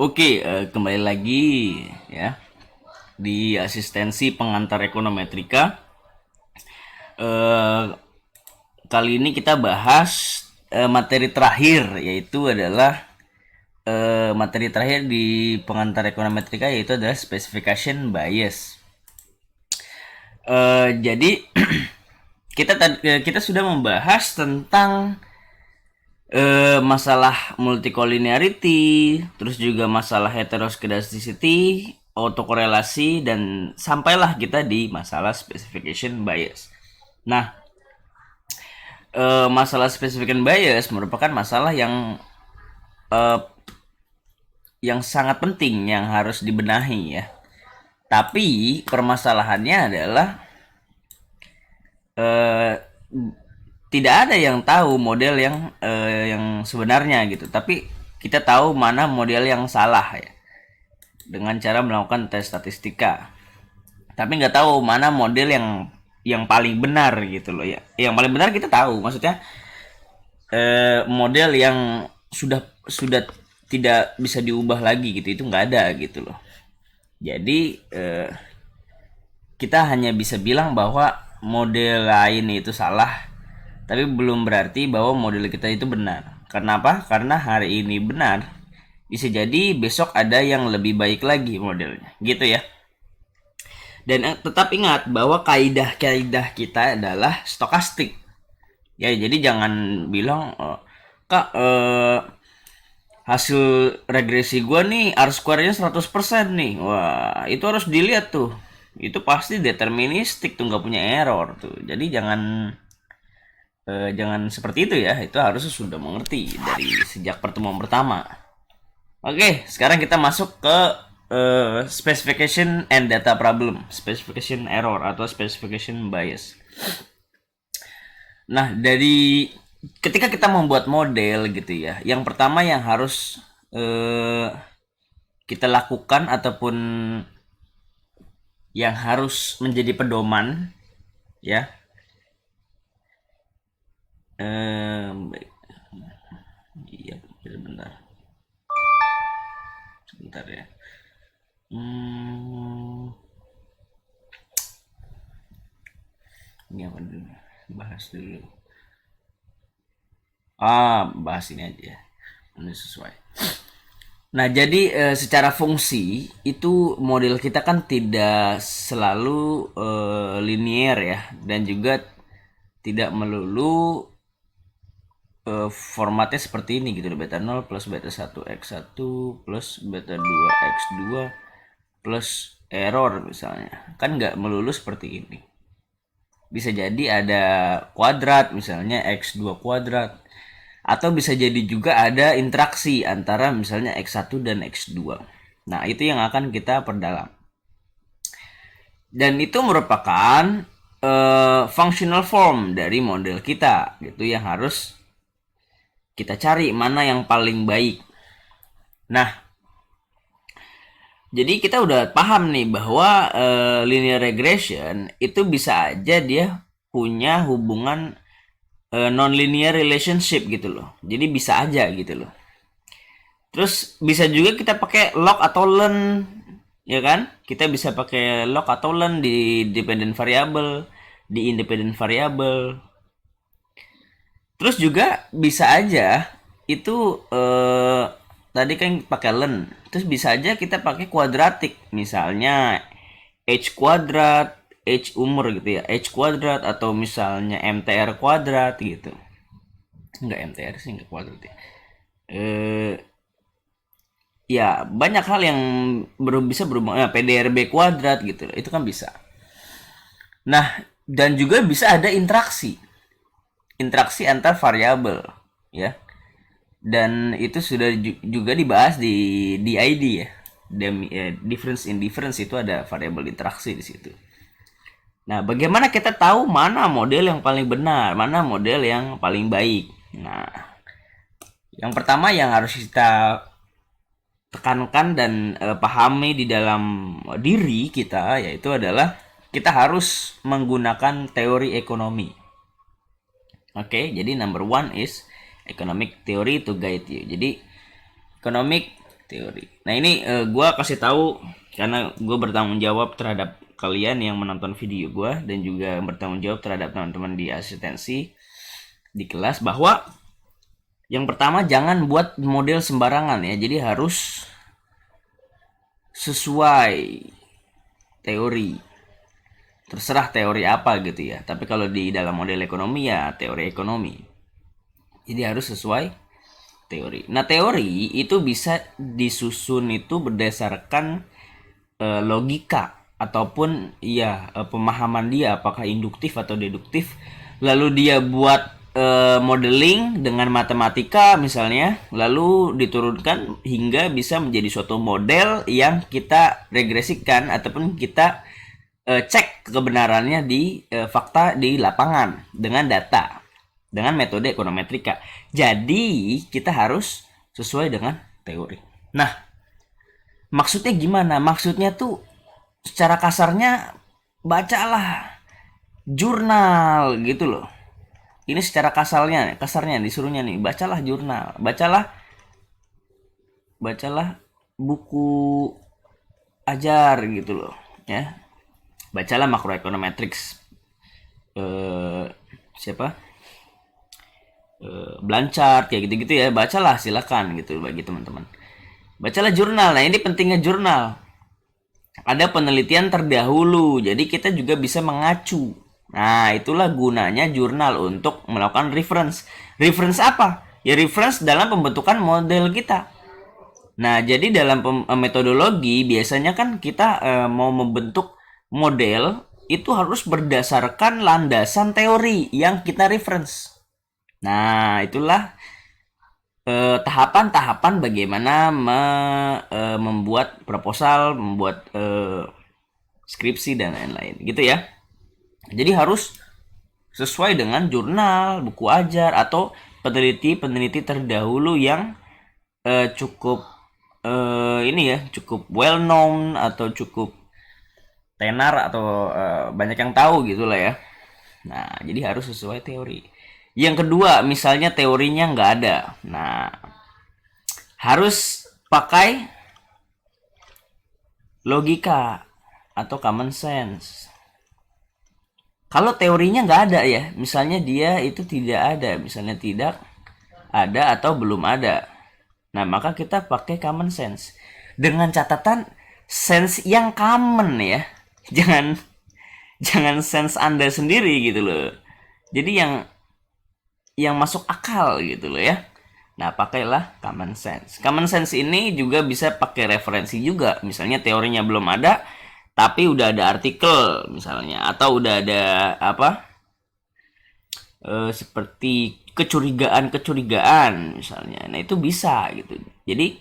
Oke, kembali lagi ya di asistensi pengantar ekonometrika. Eh, Kali ini kita bahas materi terakhir, yaitu adalah materi terakhir di pengantar ekonometrika, yaitu adalah specification bias. Jadi kita sudah membahas tentang masalah multicollinearity, terus juga masalah heteroskedasticity, autokorelasi, dan sampailah kita di masalah specification bias. Nah, masalah specification bias merupakan masalah eh, yang sangat penting yang harus dibenahi ya. Tapi permasalahannya adalah eh, tidak ada yang tahu model yang sebenarnya gitu. Tapi kita tahu mana model yang salah ya dengan cara melakukan tes statistika. Tapi nggak tahu mana model yang paling benar gitu loh ya. Yang paling benar kita tahu, maksudnya model yang sudah tidak bisa diubah lagi gitu, itu nggak ada gitu loh. Jadi kita hanya bisa bilang bahwa model lain itu salah, tapi belum berarti bahwa model kita itu benar. Kenapa? Karena hari ini benar, bisa jadi besok ada yang lebih baik lagi modelnya gitu ya. Dan tetap ingat bahwa kaidah-kaidah kita adalah stokastik ya. Jadi jangan bilang kak, hasil regresi gue nih R square nya 100% nih, wah itu harus dilihat tuh, itu pasti deterministik tuh, nggak punya error tuh. Jadi jangan seperti itu ya, itu harus sudah mengerti dari sejak pertemuan pertama. Oke, sekarang kita masuk ke specification and data problem, specification error atau specification bias. Nah, dari ketika kita membuat model gitu ya, yang pertama yang harus kita lakukan ataupun yang harus menjadi pedoman ya. Baik. Iya, sebentar. Sebentar ya. Ini apa dulu? Bahas dulu. Bahas ini aja. Ini sesuai. Nah, jadi secara fungsi itu model kita kan tidak selalu linear ya, dan juga tidak melulu formatnya seperti ini gitu, beta 0 plus beta 1 x1 plus beta 2 x2 plus error misalnya. Kan nggak melulu seperti ini. Bisa jadi ada kuadrat, misalnya x2 kuadrat, atau bisa jadi juga ada interaksi antara misalnya x1 dan x2. Nah, itu yang akan kita perdalam. Dan itu merupakan functional form dari model kita gitu, yang harus kita cari mana yang paling baik. Nah, jadi kita udah paham nih bahwa linear regression itu bisa aja dia punya hubungan non-linear relationship gitu loh. Jadi bisa aja gitu loh. Terus bisa juga kita pakai log atau len, ya kan? Kita bisa pakai log atau len di dependent variable, di independent variable. Terus juga bisa aja itu tadi kan pakai len. Terus bisa aja kita pakai kuadratik, misalnya h kuadrat, h umur gitu ya, h kuadrat, atau misalnya mtr kuadrat gitu. Enggak, mtr sih enggak kuadrat ya. Ya banyak hal yang bisa berhubungan, pdrb kuadrat gitu, itu kan bisa. Nah, dan juga bisa ada interaksi antar variabel ya, dan itu sudah juga dibahas di DID ya. Difference in difference itu ada variabel interaksi di situ. Nah, bagaimana kita tahu mana model yang paling benar, mana model yang paling baik? Nah, yang pertama yang harus kita tekankan dan pahami di dalam diri kita, yaitu adalah kita harus menggunakan teori ekonomi. Oke, jadi number one is economic theory to guide you. Jadi economic teori. Nah ini gue kasih tahu karena gue bertanggung jawab terhadap kalian yang menonton video gue dan juga bertanggung jawab terhadap teman-teman di asistensi di kelas, bahwa yang pertama jangan buat model sembarangan ya. Jadi harus sesuai teori. Terserah teori apa gitu ya. Tapi kalau di dalam model ekonomi ya teori ekonomi. Jadi harus sesuai teori. Nah, teori itu bisa disusun itu berdasarkan logika ataupun ya pemahaman dia apakah induktif atau deduktif. Lalu dia buat modeling dengan matematika misalnya, lalu diturunkan hingga bisa menjadi suatu model yang kita regresikan ataupun kita cek kebenarannya di fakta di lapangan dengan data, dengan metode ekonometrika. Jadi kita harus sesuai dengan teori. Nah, maksudnya gimana? Maksudnya tuh secara kasarnya bacalah jurnal gitu loh. Ini secara kasarnya disuruhnya nih, bacalah jurnal, bacalah buku ajar gitu loh, ya. Bacalah macroeconometrics siapa? Blanchard kayak gitu-gitu ya, bacalah silakan gitu bagi teman-teman. Bacalah jurnal. Nah, ini pentingnya jurnal. Ada penelitian terdahulu, jadi kita juga bisa mengacu. Nah, itulah gunanya jurnal untuk melakukan reference. Reference apa? Ya reference dalam pembentukan model kita. Nah, jadi dalam metodologi biasanya kan kita mau membentuk model itu harus berdasarkan landasan teori yang kita reference. Nah, itulah tahapan-tahapan bagaimana membuat proposal, membuat skripsi dan lain-lain gitu ya. Jadi harus sesuai dengan jurnal, buku ajar atau peneliti terdahulu yang cukup ini ya, cukup well known atau cukup tenar atau banyak yang tahu gitulah ya. Nah, jadi harus sesuai teori. Yang kedua, misalnya teorinya nggak ada. Nah, harus pakai logika atau common sense. Kalau teorinya nggak ada ya, misalnya dia itu tidak ada, misalnya tidak ada atau belum ada. Nah, maka kita pakai common sense. Dengan catatan sense yang common ya. Jangan sense Anda sendiri gitu loh. Jadi yang masuk akal gitu loh ya. Nah, pakailah common sense. Common sense ini juga bisa pakai referensi juga. Misalnya teorinya belum ada, tapi udah ada artikel misalnya, atau udah ada apa? Seperti kecurigaan misalnya. Nah, itu bisa gitu. Jadi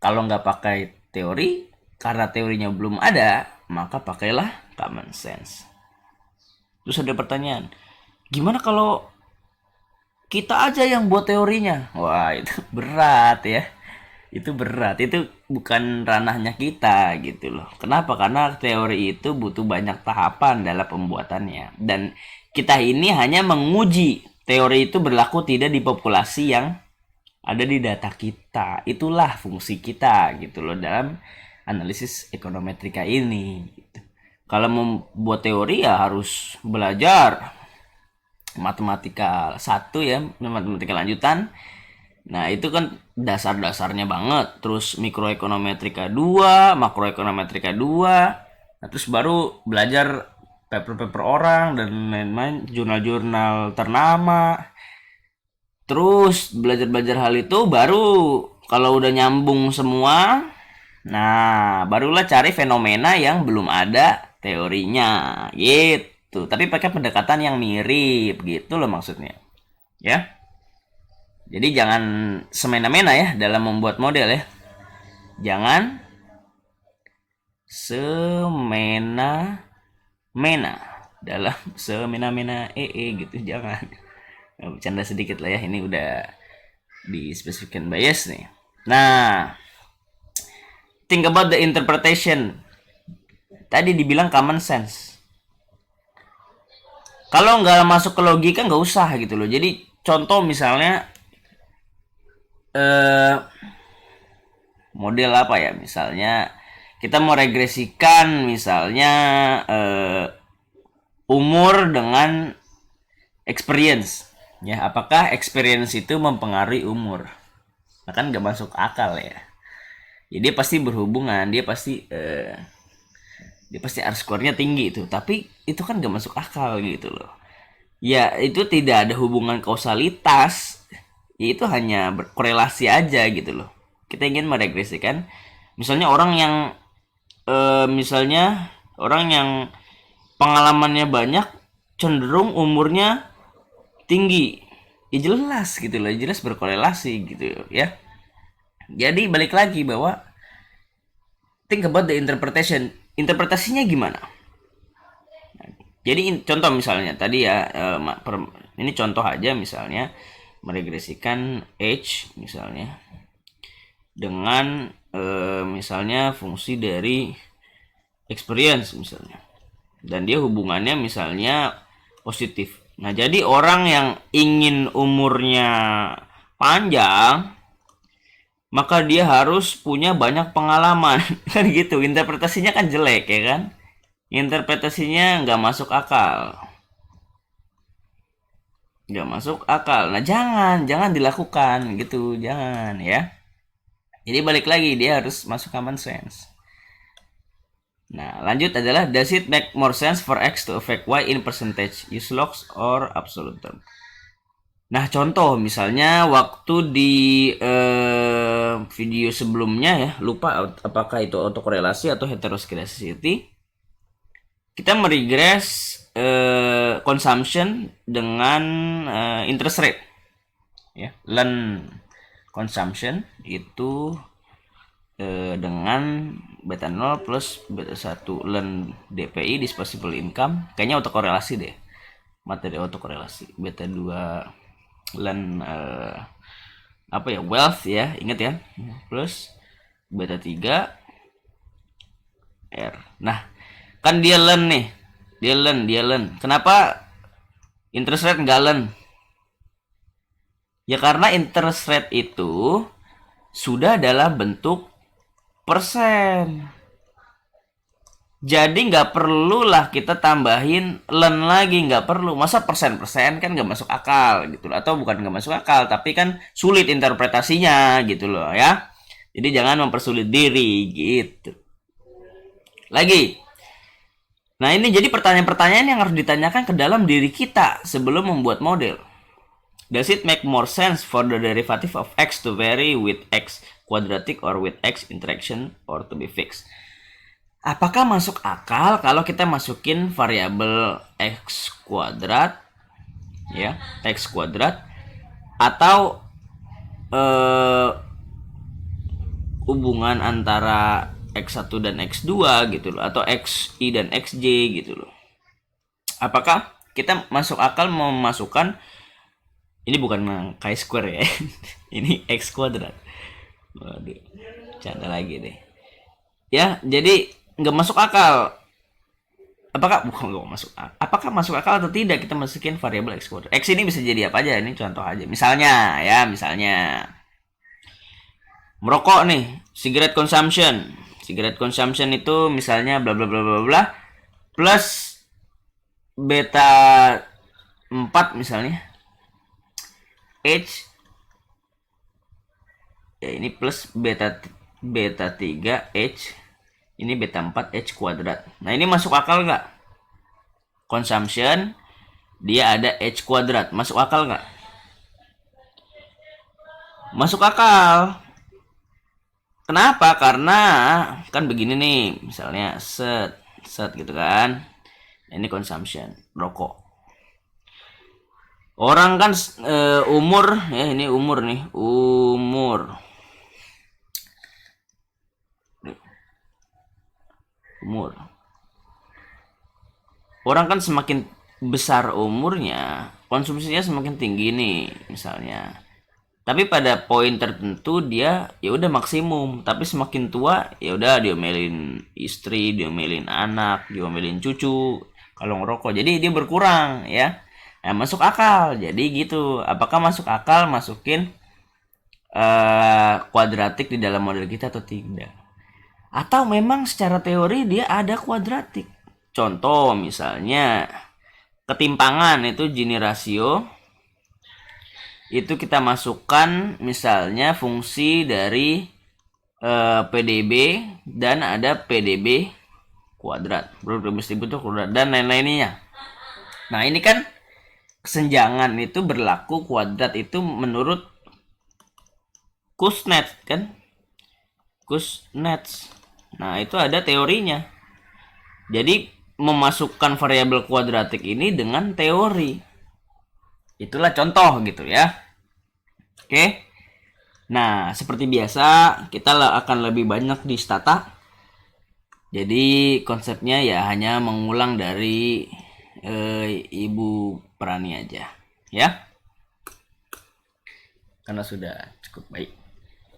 kalau nggak pakai teori, karena teorinya belum ada, maka pakailah common sense. Terus ada pertanyaan, gimana kalau kita aja yang buat teorinya? Wah, itu berat ya. Itu berat, itu bukan ranahnya kita gitu loh. Kenapa? Karena teori itu butuh banyak tahapan dalam pembuatannya. Dan kita ini hanya menguji teori itu berlaku tidak di populasi yang ada di data kita. Itulah fungsi kita gitu loh dalam analisis ekonometrika ini gitu. Kalau membuat teori ya harus belajar matematika 1 ya, matematika lanjutan. Nah, itu kan dasar-dasarnya banget. Terus mikroekonometrika 2, makroekonometrika 2. Nah, terus baru belajar paper-paper orang dan lain-lain, jurnal-jurnal ternama. Terus belajar-belajar hal itu baru kalau udah nyambung semua, nah barulah cari fenomena yang belum ada teorinya gitu. Tapi pakai pendekatan yang mirip gitu loh maksudnya. Ya. Jadi jangan semena-mena ya dalam membuat model ya. Jangan semena-mena dalam semena-mena gitu, jangan. Nah, bercanda sedikit lah ya, ini udah dispesifikkan bias nih. Nah, think about the interpretation. Tadi dibilang common sense. Kalau nggak masuk ke logika nggak usah gitu loh. Jadi contoh misalnya model apa ya, misalnya kita mau regresikan misalnya umur dengan experience, ya apakah experience itu mempengaruhi umur? Nah, kan nggak masuk akal ya. Jadi pasti berhubungan, dia pasti R-square-nya tinggi itu, tapi itu kan gak masuk akal gitu loh. Ya itu tidak ada hubungan kausalitas, ya, itu hanya berkorelasi aja gitu loh. Kita ingin meregresikan misalnya misalnya orang yang pengalamannya banyak cenderung umurnya tinggi, ya jelas gitu loh, jelas berkorelasi gitu ya. Jadi balik lagi bahwa think about the interpretation. Interpretasinya gimana? Jadi contoh misalnya tadi ya, ini contoh aja misalnya meregresikan age misalnya dengan misalnya fungsi dari experience misalnya, dan dia hubungannya misalnya positif. Nah jadi orang yang ingin umurnya panjang maka dia harus punya banyak pengalaman kan gitu. Interpretasinya kan jelek ya kan, interpretasinya nggak masuk akal, nah jangan dilakukan gitu, jangan ya. Jadi balik lagi, dia harus masuk common sense. Nah lanjut adalah, does it make more sense for X to affect Y in percentage, use logs or absolute term? Nah contoh misalnya waktu di video sebelumnya ya, lupa apakah itu autokorelasi atau heteroscedasticity, kita meregress consumption dengan interest rate ya. Learn consumption itu dengan beta 0 plus beta 1 learn DPI, disposable income, kayaknya autokorelasi deh, materi autokorelasi. Beta 2 learn apa ya, wealth ya, ingat ya, plus beta 3 R. Nah kan dia learn nih, dia learn. Kenapa interest rate nggak learn? Ya karena interest rate itu sudah dalam bentuk persen. Jadi nggak perlulah kita tambahin learn lagi, nggak perlu. Masa persen-persen kan nggak masuk akal gitu loh. Atau bukan nggak masuk akal, tapi kan sulit interpretasinya gitu loh ya. Jadi jangan mempersulit diri gitu. Lagi. Nah ini jadi pertanyaan-pertanyaan yang harus ditanyakan ke dalam diri kita sebelum membuat model. Does it make more sense for the derivative of x to vary with x quadratic or with x interaction or to be fixed? Apakah masuk akal kalau kita masukin variabel x kuadrat ya, x kuadrat, atau hubungan antara x1 dan x2 gitu loh, atau xi dan xj gitu loh. Apakah kita masuk akal memasukkan, ini bukan chi-square ya, ini x kuadrat. Waduh, canda lagi deh ya. Jadi nggak masuk akal. Apakah masuk akal atau tidak kita masukin variabel x kuadrat? X ini bisa jadi apa aja, ini contoh aja. Misalnya merokok nih, cigarette consumption itu misalnya bla bla bla bla bla plus beta 4 misalnya h ya, ini plus beta 3 h, ini beta 4 h kuadrat. Nah ini masuk akal nggak? Consumption dia ada h kuadrat, masuk akal nggak? Masuk akal. Kenapa? Karena kan begini nih, misalnya set gitu kan, ini consumption rokok. Orang kan umur ya, ini umur nih, umur orang kan semakin besar umurnya, konsumsinya semakin tinggi nih misalnya. Tapi pada poin tertentu dia ya udah maksimum, tapi semakin tua ya udah diomelin istri, diomelin anak, diomelin cucu kalau ngerokok. Jadi dia berkurang ya. Nah, masuk akal. Jadi gitu. Apakah masuk akal masukin kuadratik di dalam model kita atau tidak. Atau memang secara teori dia ada kuadratik. Contoh misalnya ketimpangan itu Gini rasio. Itu kita masukkan misalnya fungsi dari PDB dan ada PDB kuadrat, produk distributif kuadrat dan lain-lainnya. Nah, ini kan kesenjangan itu berlaku kuadrat itu menurut Kuznets kan? Kuznets. Nah, itu ada teorinya. Jadi memasukkan variabel kuadratik ini dengan teori. Itulah contoh gitu ya. Oke. Nah, seperti biasa kita akan lebih banyak di stata. Jadi konsepnya ya hanya mengulang dari Ibu Prani aja ya. Karena sudah cukup baik.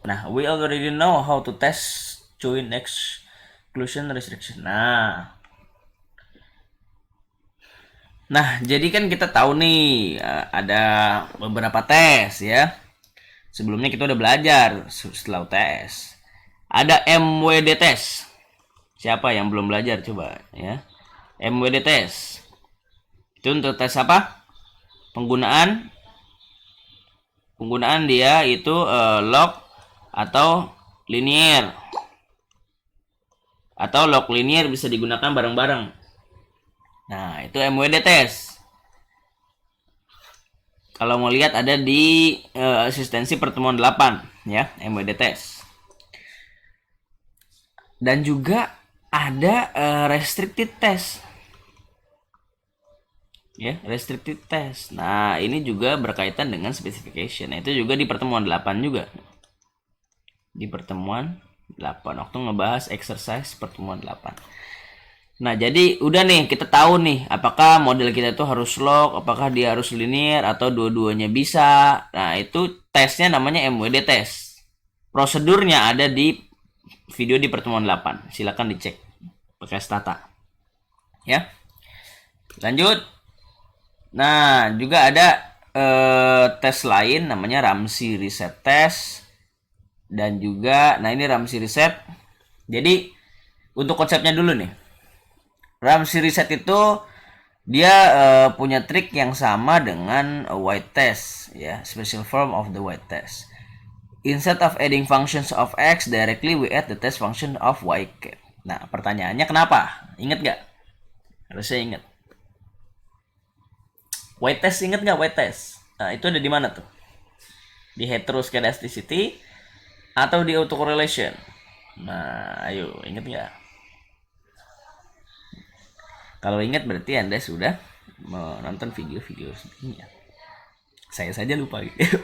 Nah, we already know how to test joint exclusion restriction. Nah, jadi kan kita tahu nih ada beberapa tes ya. Sebelumnya kita udah belajar setelah tes. Ada MWD test. Siapa yang belum belajar coba ya. MWD test. Itu untuk tes apa? Penggunaan dia itu log atau linear. Atau log linear bisa digunakan bareng-bareng. Nah, itu MWD test. Kalau mau lihat ada di asistensi pertemuan 8 ya, MWD test. Dan juga ada restricted test. Ya, restricted test. Nah, ini juga berkaitan dengan specification. Nah, itu juga di pertemuan 8 juga. Di pertemuan 8 waktu ngebahas exercise pertemuan 8. Nah, jadi udah nih kita tahu nih apakah model kita itu harus log, apakah dia harus linear atau dua-duanya bisa. Nah, itu tesnya namanya MWD test. Prosedurnya ada di video di pertemuan 8. Silakan dicek pakai stata. Ya. Lanjut. Nah, juga ada tes lain namanya Ramsey reset test. Dan juga nah ini Ramsey reset. Jadi untuk konsepnya dulu nih. Ramsey reset itu dia punya trik yang sama dengan white test ya, special form of the white test. Instead of adding functions of x directly, we add the test function of y cap. Nah, pertanyaannya kenapa? Ingat gak? Harusnya ingat. White test ingat gak white test? Nah, itu ada di mana tuh? Di heteroscedasticity atau di autocorrelation? Nah, ayo ingat gak? Kalau ingat berarti Anda sudah menonton video-video sebelumnya. Saya saja lupa gitu.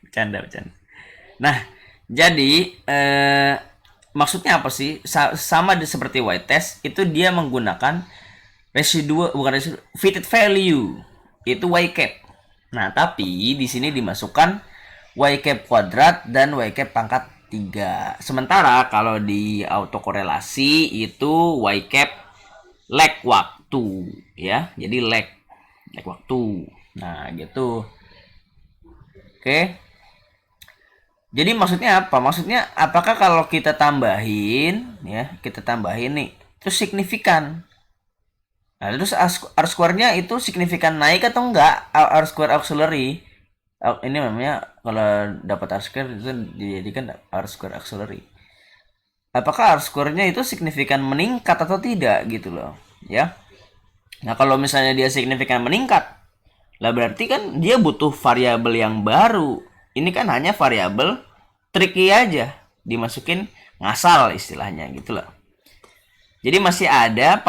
Bercanda. Nah, jadi maksudnya apa sih? Sama seperti white test, itu dia menggunakan fitted value. Itu y cap. Nah, tapi di sini dimasukkan y cap kuadrat dan y cap pangkat 3. Sementara kalau di autokorelasi itu y cap lag waktu ya, jadi lag waktu. Nah, gitu. Oke. Jadi maksudnya apa? Maksudnya apakah kalau kita tambahin ya, kita tambahin nih, terus signifikan. Nah, terus R square-nya itu signifikan naik atau enggak? R square auxiliary. Ini namanya kalau dapat R square itu dijadikan R square auxiliary. Apakah R square-nya itu signifikan meningkat atau tidak gitu loh, ya. Nah, kalau misalnya dia signifikan meningkat, lah berarti kan dia butuh variabel yang baru. Ini kan hanya variabel tricky aja, dimasukin ngasal istilahnya gitu loh. Jadi masih ada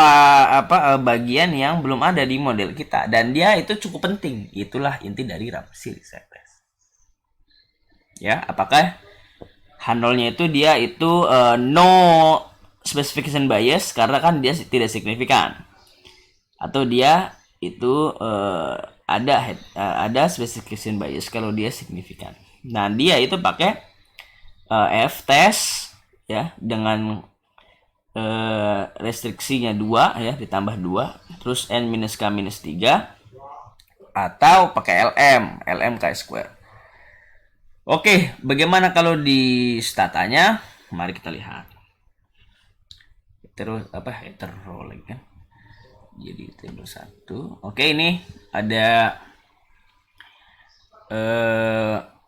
bagian yang belum ada di model kita dan dia itu cukup penting. Itulah inti dari Ramsey reset test. Ya, apakah handle-nya itu dia itu no specification bias karena kan dia tidak signifikan, atau dia itu ada specification bias kalau dia signifikan. Nah, dia itu pakai F test ya dengan restriksinya 2 ya, ditambah 2, terus n minus k minus 3, atau pakai LM chi square. Oke, bagaimana kalau di statanya? Mari kita lihat. Terus hetero lagi kan? Jadi table 1. Oke, ini ada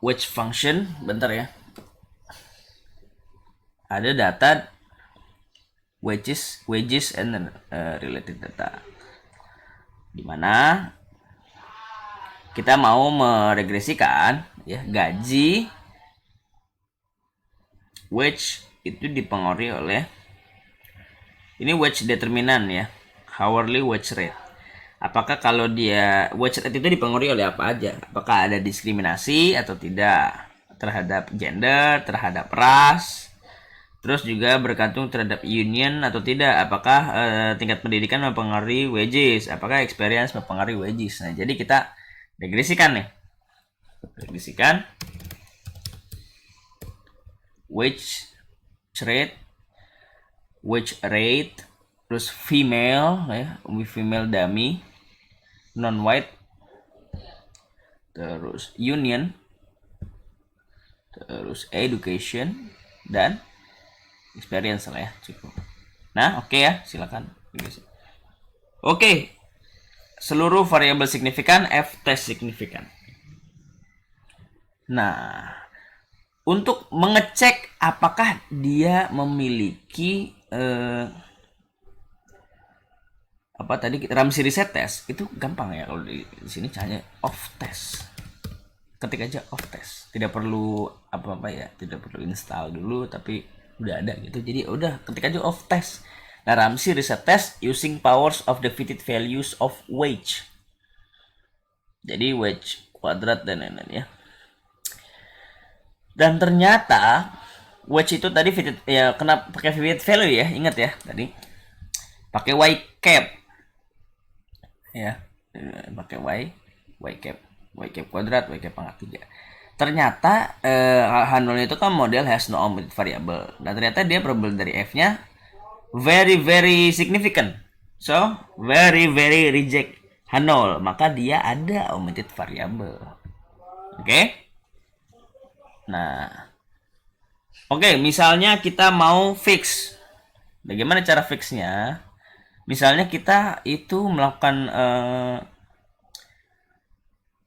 wage function. Bentar ya. Ada data wages and related data. Dimana kita mau meregresikan ya gaji wage itu dipengaruhi oleh ini wage determinan ya, hourly wage rate. Apakah kalau dia wage rate itu dipengaruhi oleh apa aja? Apakah ada diskriminasi atau tidak terhadap gender, terhadap ras? Terus juga bergantung terhadap union atau tidak. Apakah tingkat pendidikan mempengaruhi wages? Apakah experience mempengaruhi wages? Nah, jadi kita regresikan nih. Regresikan wage rate, terus female ya, female dummy, non white, terus union, terus education dan experience lah ya, cukup. Nah, oke ya, silakan. Oke. Seluruh variabel signifikan F test signifikan. Nah, untuk mengecek apakah dia memiliki apa tadi Ramsey reset test itu gampang ya, kalau di sini hanya off test. Ketik aja off test. Tidak perlu apa-apa ya, tidak perlu install dulu, tapi udah ada gitu. Jadi udah ketik aja off test. Nah, Ramsey reset test using powers of the fitted values of wage. Jadi wage kuadrat dan lain-lain ya. Dan ternyata wage itu tadi fitted ya, kenapa pakai fitted value ya? Ingat ya tadi. Pakai y cap. Ya, pakai y cap kuadrat, y cap pangkat 3. Ternyata H0 itu kan model has no omitted variable. Dan ternyata dia probable dari F-nya very very significant. So, very very reject H0. Maka dia ada omitted variable. Oke? Nah. Oke, misalnya kita mau fix. Bagaimana cara fixnya? Misalnya kita itu melakukan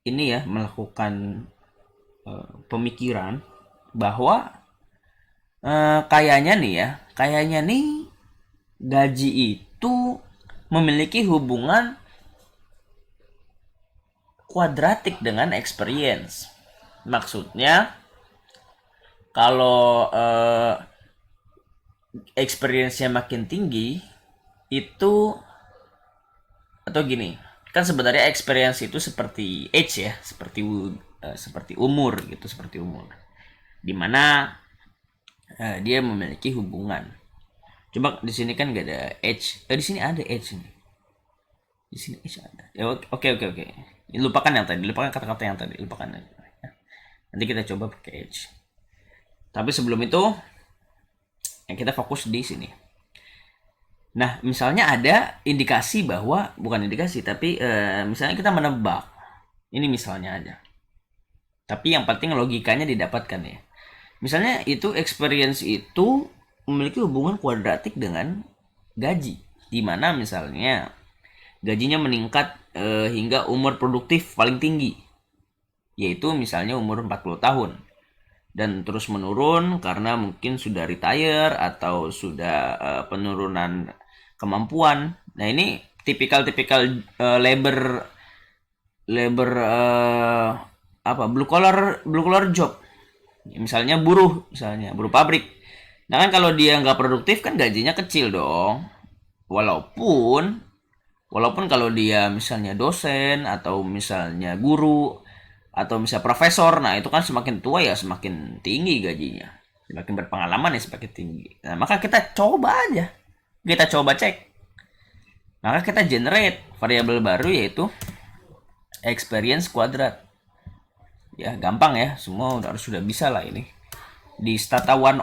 ini ya, melakukan pemikiran bahwa kayaknya nih gaji itu memiliki hubungan kuadratik dengan experience. Maksudnya kalau experience-nya makin tinggi itu, atau gini, kan sebenarnya experience itu seperti age ya, seperti umur gitu, seperti umur. Dimana dia memiliki hubungan. Coba di sini kan nggak ada age. Di sini ada age nih. Di sini age ada. Ya, oke. Lupakan yang tadi, lupakan kata-kata yang tadi, lupakan. Nanti kita coba pakai age. Tapi sebelum itu, yang kita fokus di sini. Nah, misalnya ada indikasi bahwa, bukan indikasi, tapi misalnya kita menebak. Ini misalnya aja. Tapi yang penting logikanya didapatkan ya. Misalnya itu experience itu memiliki hubungan kuadratik dengan gaji. Di mana misalnya gajinya meningkat hingga umur produktif paling tinggi. Yaitu misalnya umur 40 tahun. Dan terus menurun karena mungkin sudah retire atau sudah penurunan kemampuan. Nah, ini tipikal labor blue collar job. Misalnya buruh pabrik. Nah, kan kalau dia nggak produktif kan gajinya kecil dong. Walaupun kalau dia misalnya dosen atau misalnya guru atau misalnya profesor, nah itu kan semakin tua ya semakin tinggi gajinya. Semakin berpengalaman ya semakin tinggi. Nah, maka kita coba aja. Kita coba cek. Maka kita generate variabel baru yaitu experience kuadrat. Ya, gampang ya. Semua harus sudah bisa lah ini. Di Stata 101.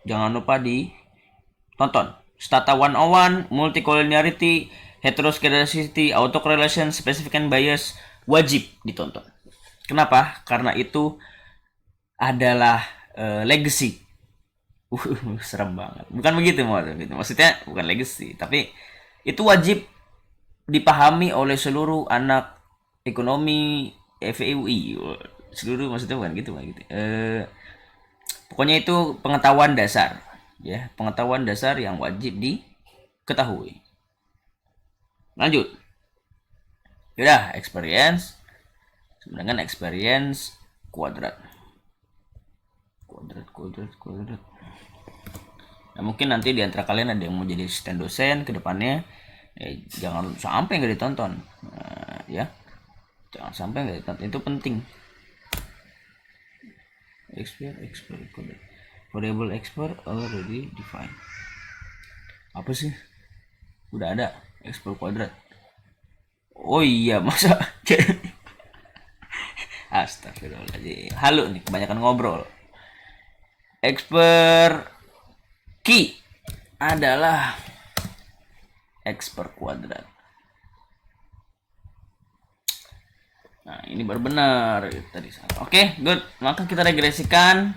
Jangan lupa ditonton. Stata 101, multicollinearity, heteroscedasticity, autocorrelation, specific and bias, wajib ditonton. Kenapa? Karena itu adalah legacy. Serem banget. Bukan begitu maksudnya bukan legacy, tapi itu wajib dipahami oleh seluruh anak ekonomi FEUI. Seluruh maksudnya bukan gitu, pokoknya itu pengetahuan dasar, ya, pengetahuan dasar yang wajib diketahui. Lanjut. Udah, experience dengan experience kuadrat. Nah, mungkin nanti di antara kalian ada yang mau jadi asisten dosen ke depannya, jangan sampai nggak ditonton. Ya, jangan sampai nggak ditonton, itu penting. Expert variable expert already defined. Apa sih? Udah ada expert kuadrat. Oh iya, masa? Astagfirullahaladzim. Halo nih, kebanyakan ngobrol. Expert key adalah expert kuadrat. Nah, ini baru benar tadi salah. Oke, good. Maka kita regresikan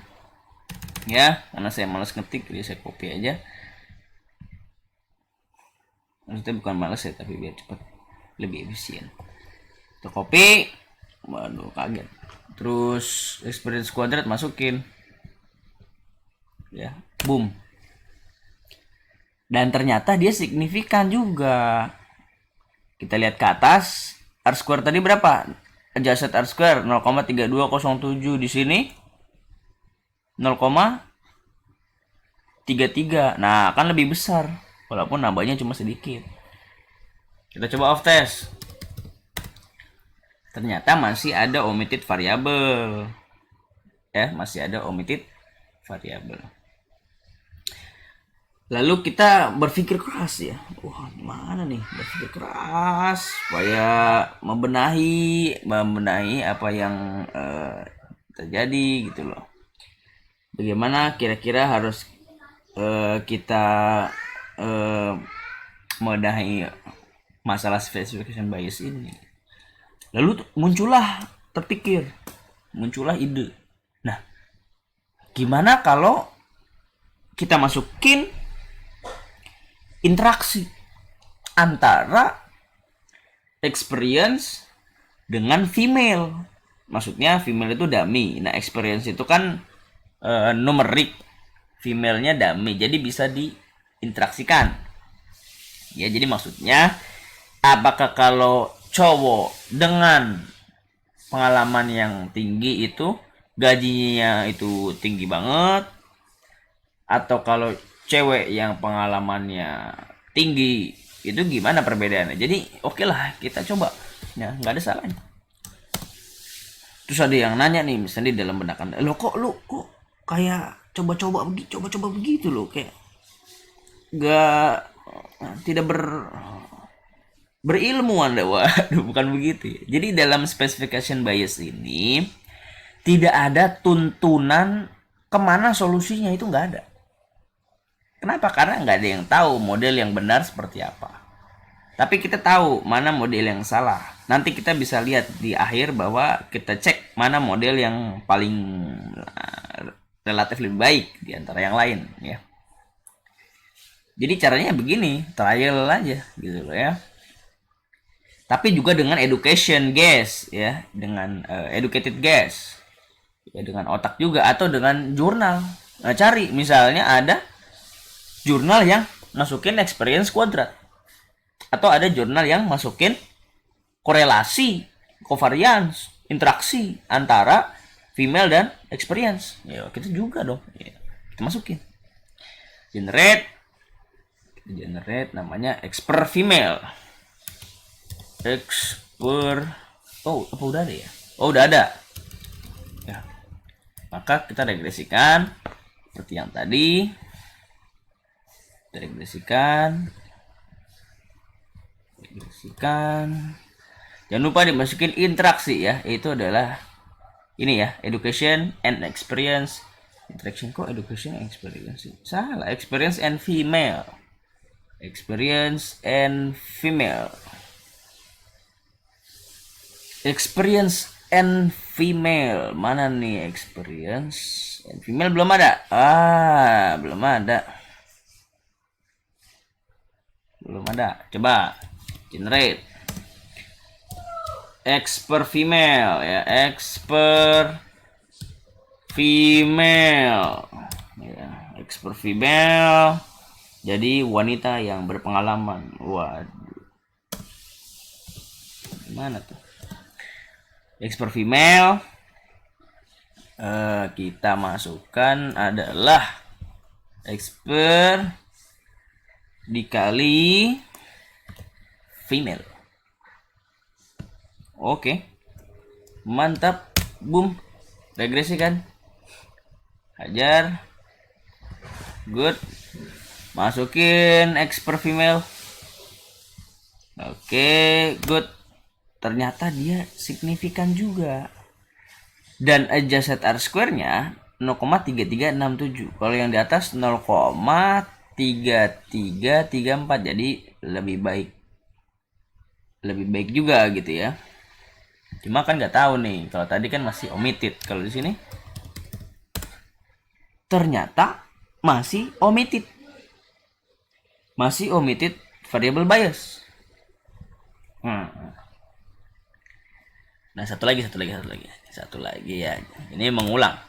ya, karena saya malas ngetik jadi saya copy aja. Maksudnya bukan malas ya, tapi biar cepat, lebih efisien. Kita copy. Waduh, kaget. Terus experience kuadrat masukin. Ya, boom. Dan ternyata dia signifikan juga. Kita lihat ke atas, R square tadi berapa? Adjusted R square 0,3207, di sini 0,33. Nah, kan lebih besar walaupun nambahnya cuma sedikit. Kita coba off test. Ternyata masih ada omitted variable. Ya, masih ada omitted variable. Lalu kita berpikir keras ya. Wah, gimana nih? Berpikir keras supaya membenahi apa yang terjadi gitu loh. Bagaimana kira-kira harus kita membenahi masalah specification bias ini. Lalu muncullah ide. Nah, gimana kalau kita masukin interaksi antara experience dengan female. Maksudnya female itu dummy. Nah, experience itu kan numerik, female-nya dummy, jadi bisa diinteraksikan. Ya, jadi maksudnya apakah kalau cowok dengan pengalaman yang tinggi itu gajinya itu tinggi banget, atau kalau cewek yang pengalamannya tinggi itu gimana perbedaannya? Jadi oke lah, kita coba ya, nggak ada salahnya. Terus ada yang nanya nih, misalnya di dalam benak Anda, lo kok kayak coba-coba begitu loh, kayak nggak, tidak berilmu Anda. Waduh, bukan begitu ya. Jadi dalam specification bias ini tidak ada tuntunan kemana solusinya, itu nggak ada. Kenapa? Karena nggak ada yang tahu model yang benar seperti apa. Tapi kita tahu mana model yang salah. Nanti kita bisa lihat di akhir bahwa kita cek mana model yang paling relatif lebih baik di antara yang lain ya. Jadi caranya begini, trial aja gitu loh ya. Tapi juga dengan education guys ya, dengan educated guys. Ya, dengan otak juga, atau dengan jurnal. Nah, cari misalnya ada jurnal yang masukin experience kuadrat, atau ada jurnal yang masukin korelasi, covariance, interaksi antara female dan experience. Ya, kita juga dong. Ya, kita masukin. Generate namanya expert female. Expert. Oh, apa udah ada ya? Oh, udah ada. Ya. Maka kita regresikan seperti yang tadi. Regresikan. Jangan lupa dimasukin interaksi ya. Itu adalah ini ya, education and experience. Interaction kok education and experience? Salah, experience and female. Experience and female. Mana nih experience and female? Belum ada. Belum ada. Belum ada. Coba generate. X per female ya, X per female ya, X per female. Jadi wanita yang berpengalaman. Waduh. Gimana tuh? X per female. Kita masukkan adalah X per dikali female. Oke. Mantap. Boom. Regresi kan? Hajar. Good. Masukin X per female. Oke, good. Ternyata dia signifikan juga. Dan adjusted R square-nya 0,3367. Kalau yang di atas 0,3334. Jadi lebih baik. Lebih baik juga gitu ya. Cuma kan nggak tahu nih. Kalau tadi kan masih omitted. Kalau di sini ternyata masih omitted. Masih omitted variable bias. Nah, satu lagi ya. Ini mengulang.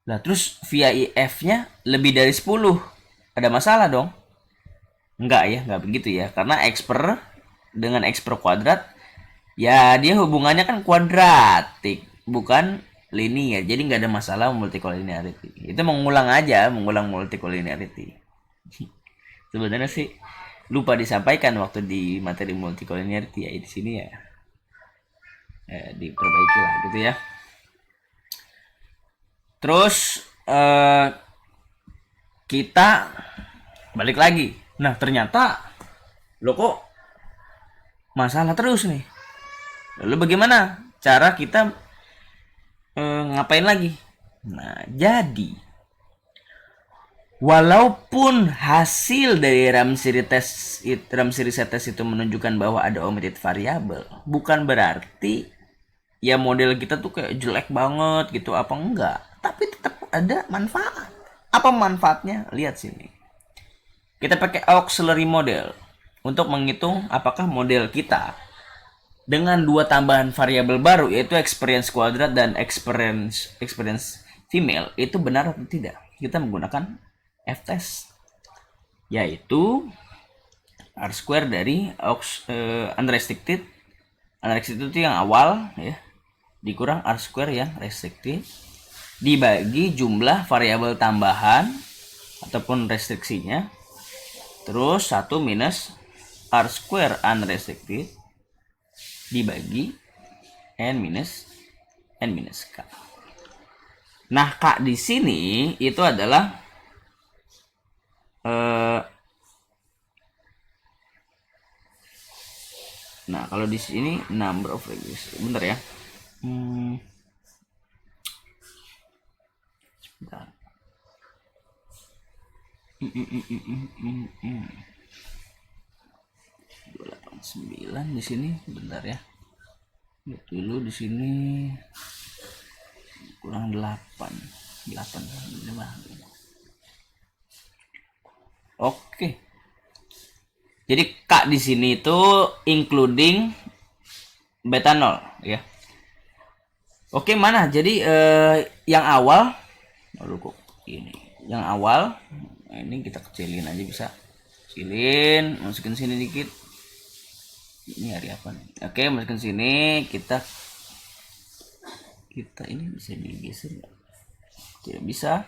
Nah, terus VIF-nya lebih dari 10. Ada masalah dong? Enggak ya, enggak begitu ya. Karena X per dengan X per kuadrat, ya dia hubungannya kan kuadratik, bukan linear. Jadi nggak ada masalah multicollinearity. Itu mengulang multicollinearity. Sebenarnya sih lupa disampaikan waktu di materi multicollinearity ya, di sini ya. Diperbaiki lah gitu ya. Terus kita balik lagi. Nah, ternyata lo kok masalah terus nih. Lalu bagaimana cara kita ngapain lagi? Nah, jadi walaupun hasil dari Ramsey test itu menunjukkan bahwa ada omitted variable, bukan berarti ya model kita tuh kayak jelek banget gitu, apa enggak. Tapi tetap ada manfaat. Apa manfaatnya? Lihat sini. Kita pakai auxiliary model untuk menghitung apakah model kita dengan dua tambahan variabel baru, yaitu experience kuadrat dan experience female, itu benar atau tidak. Kita menggunakan f-test, yaitu R square dari unrestricted itu yang awal ya, dikurang R square yang restricted, dibagi jumlah variabel tambahan ataupun restriksinya, terus 1 minus R square unrestricted dibagi n minus k. Nah, K di sini itu adalah nah, kalau di sini number of regression. Bentar ya. Sebentar. 289 di sini, bentar ya. Lihat dulu di sini kurang 8. Oke. Jadi K di sini itu including beta 0 ya. Oke, mana? Jadi yang awal kok ini. Yang awal, nah ini kita kecilin aja bisa. Kecilin, masukin sini dikit. Ini hari apa nih? Oke, masukin sini, kita ini bisa digeser nggak? Tidak bisa.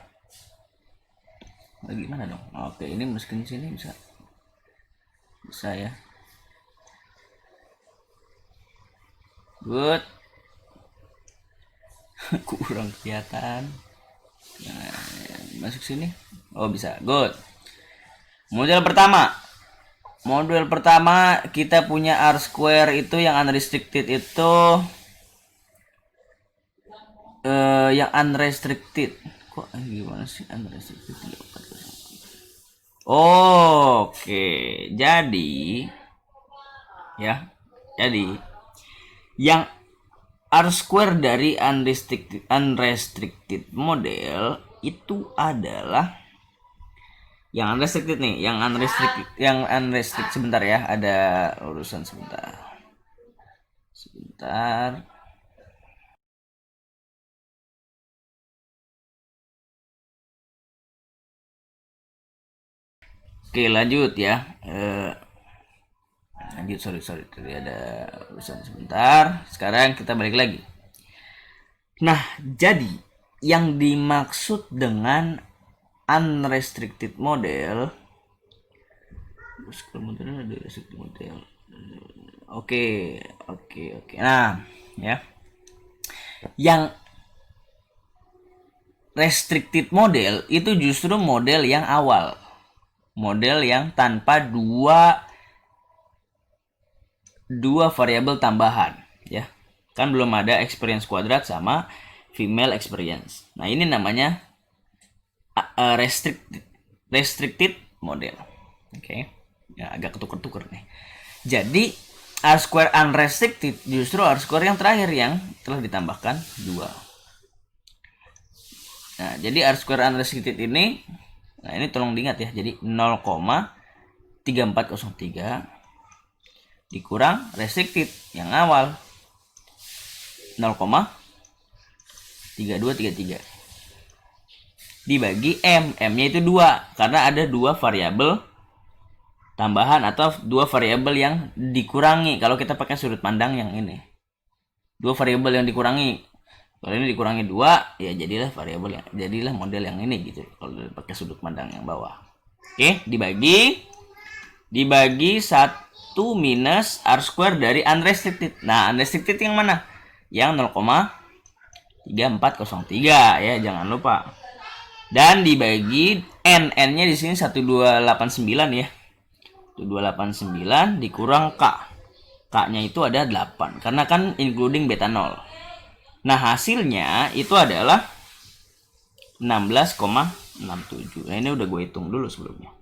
Gimana dong? Oke, ini masukin sini bisa ya. Good. Kurang kelihatan. Nah, masuk sini. Oh, bisa. Good. Model pertama kita punya R square itu yang unrestricted itu yang unrestricted. Kok gimana sih unrestricted? Oke, jadi ya. Jadi yang R square dari unrestricted model itu adalah yang unrestricted nih, yang unrestricted sebentar ya, ada urusan sebentar. Oke, lanjut ya. Lanjut, sorry tadi ada urusan sebentar. Sekarang kita balik lagi. Nah, jadi yang dimaksud dengan unrestricted model, model ada restricted model. Oke. Nah, ya. Yang restricted model itu justru model yang awal. Model yang tanpa dua variabel tambahan, ya. Kan belum ada experience kuadrat sama female experience. Nah, ini namanya restricted model. Oke. Ya, agak ketuker-tuker nih. Jadi R square unrestricted justru R square yang terakhir yang telah ditambahkan 2. Nah, jadi R square unrestricted ini, nah ini tolong diingat ya. Jadi 0,3403 dikurang restricted yang awal 0,3233 dibagi M-nya itu 2 karena ada 2 variabel tambahan atau 2 variabel yang dikurangi kalau kita pakai sudut pandang yang ini. 2 variabel yang dikurangi. Kalau ini dikurangi 2, ya jadilah model yang ini gitu. Kalau pakai sudut pandang yang bawah. Oke, dibagi 1 minus R square dari unrestricted. Nah, unrestricted yang mana? Yang 0,3403 ya, jangan lupa. Dan dibagi N-nya di sini 1289 ya. 1289 dikurang K. K-nya itu ada 8 karena kan including beta 0. Nah, hasilnya itu adalah 16,67. Nah, ini udah gue hitung dulu sebelumnya.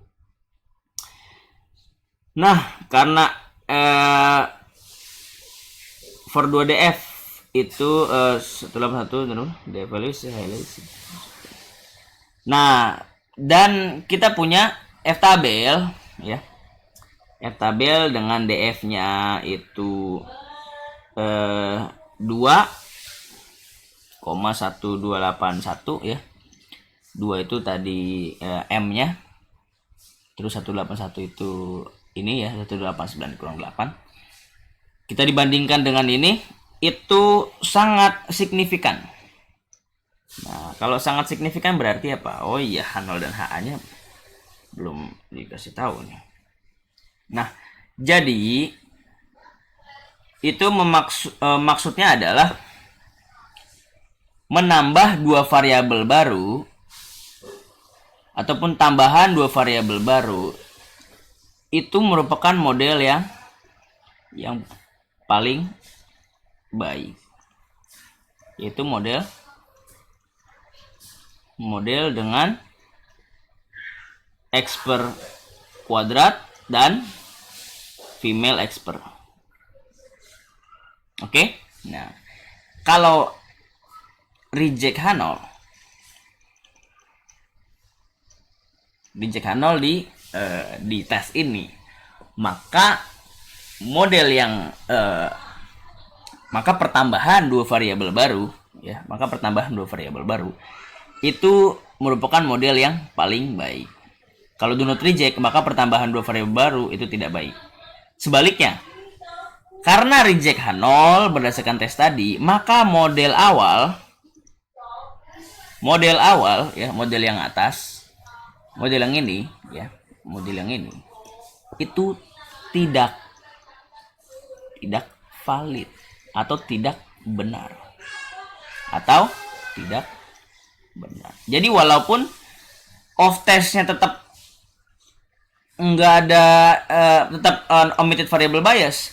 Nah, karena for 2DF itu 181 devaluasi highlight. Nah, dan kita punya F tabel ya. F tabel dengan DF-nya itu 2,1281 ya. 2 itu tadi M-nya. Terus 181 itu ini ya, 189 kurang 8. Kita dibandingkan dengan ini itu sangat signifikan. Nah, kalau sangat signifikan berarti apa? Oh iya, H0 dan HA-nya belum dikasih tahu nih. Nah, jadi itu maksudnya adalah menambah 2 variabel baru ataupun tambahan 2 variabel baru itu merupakan model yang paling baik, yaitu model dengan X per kuadrat dan female X per. Oke. Nah, kalau reject H0 di tes ini, maka model yang maka pertambahan 2 variabel baru ya, itu merupakan model yang paling baik. Kalau do not reject, maka pertambahan 2 variabel baru itu tidak baik. Sebaliknya, karena reject H0 berdasarkan tes tadi, maka model awal ya, model yang atas, model yang ini itu tidak valid atau tidak benar. Jadi walaupun off testnya tetap nggak ada tetap omitted variable bias,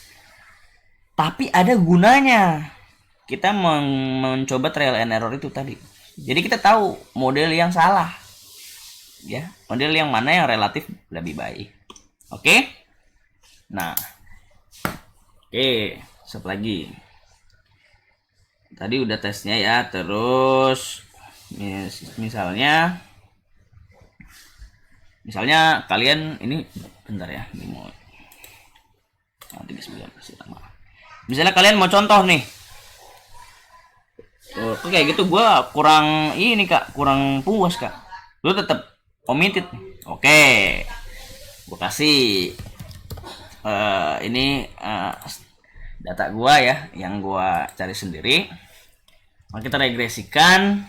tapi ada gunanya kita mencoba trial and error itu tadi. Jadi kita tahu model yang salah ya, model yang mana yang relatif lebih baik. Oke. Nah, satu lagi. tadi udah tesnya ya. Terus misalnya kalian ini bentar ya, ini mau 39 masih lama. Misalnya kalian mau contoh nih, kayak gitu gue kurang ini kak, kurang puas kak, lu tetap omitted. Oke, gue kasih ini data gue ya, yang gue cari sendiri. Maka kita regresikan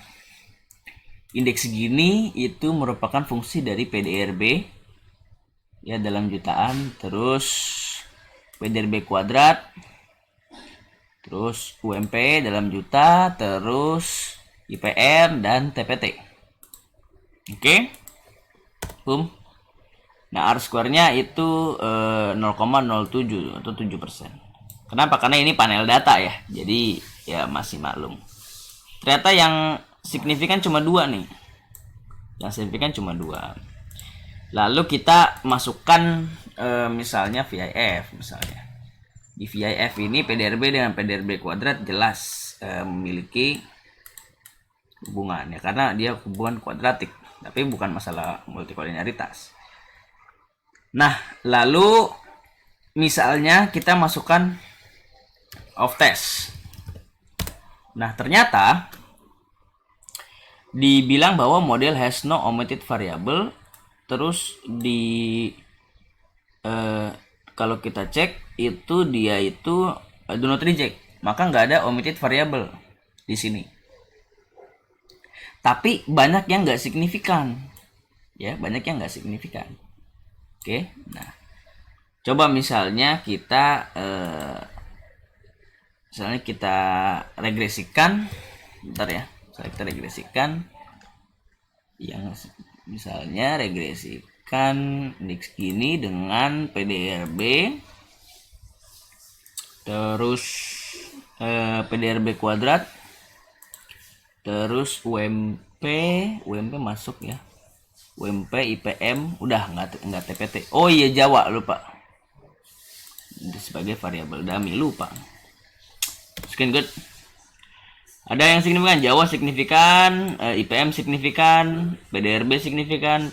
indeks segini itu merupakan fungsi dari PDRB ya dalam jutaan, terus PDRB kuadrat, terus UMP dalam juta, terus IPM dan TPT. Oke. Nah, R square-nya itu 0,07 atau 7%. Kenapa? Karena ini panel data ya. Jadi ya masih maklum. Ternyata yang signifikan cuma 2 nih. Yang signifikan cuma 2. Lalu kita masukkan misalnya VIF misalnya. Di VIF ini PDRB dengan PDRB kuadrat jelas memiliki hubungan ya, karena dia hubungan kuadratik, tapi bukan masalah multikoliniaritas. Nah, lalu misalnya kita masukkan off test. Nah, ternyata dibilang bahwa model has no omitted variable. Terus kalau kita cek itu dia itu do not reject, maka nggak ada omitted variable di sini. Tapi banyak yang nggak signifikan, ya banyak yang nggak signifikan. Oke, nah coba misalnya kita regresikan, bentar ya, kita regresikan yang misalnya regresikan indeks gini dengan PDRB, terus PDRB kuadrat, terus UMP masuk ya, UMP IPM udah nggak TPT. Oh iya, Jawa lupa sebagai variabel dummy, lupa. Skin good. Ada yang signifikan, Jawa signifikan, IPM signifikan, PDRB signifikan,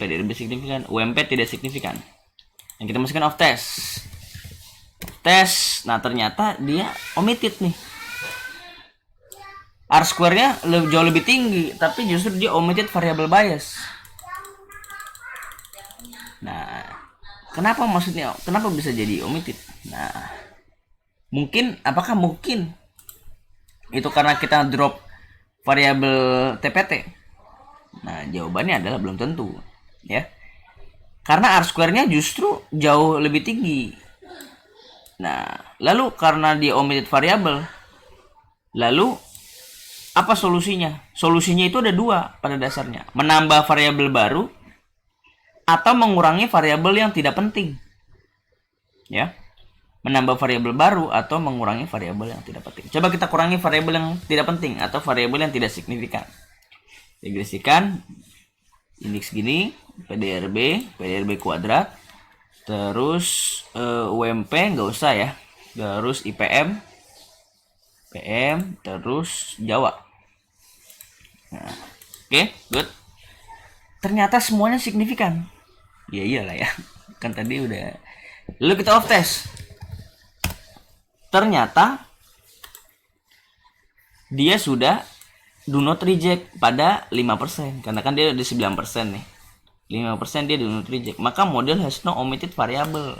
UMP tidak signifikan. Yang kita masukkan off test. Nah ternyata dia omitted nih. R square-nya jauh lebih tinggi, tapi justru dia omitted variable bias. Nah, kenapa bisa jadi omitted? Nah, apakah mungkin itu karena kita drop variabel TPT? Nah, jawabannya adalah belum tentu, ya. Karena R square-nya justru jauh lebih tinggi. Nah, lalu karena dia omitted variabel, lalu apa solusinya? Solusinya itu ada 2 pada dasarnya. Menambah variabel baru atau mengurangi variabel yang tidak penting. Ya. Menambah variabel baru atau mengurangi variabel yang tidak penting. Coba kita kurangi variabel yang tidak penting atau variabel yang tidak signifikan. Regresikan indeks gini, PDRB kuadrat, terus UMP nggak usah ya, terus IPM, terus Jawa. Nah, oke, good. Ternyata semuanya signifikan. Ya iyalah ya, kan tadi udah. Lalu kita off test. Ternyata dia sudah do not reject pada 5%. Karena kan dia ada 9% nih. 5% dia do not reject. Maka model has no omitted variable.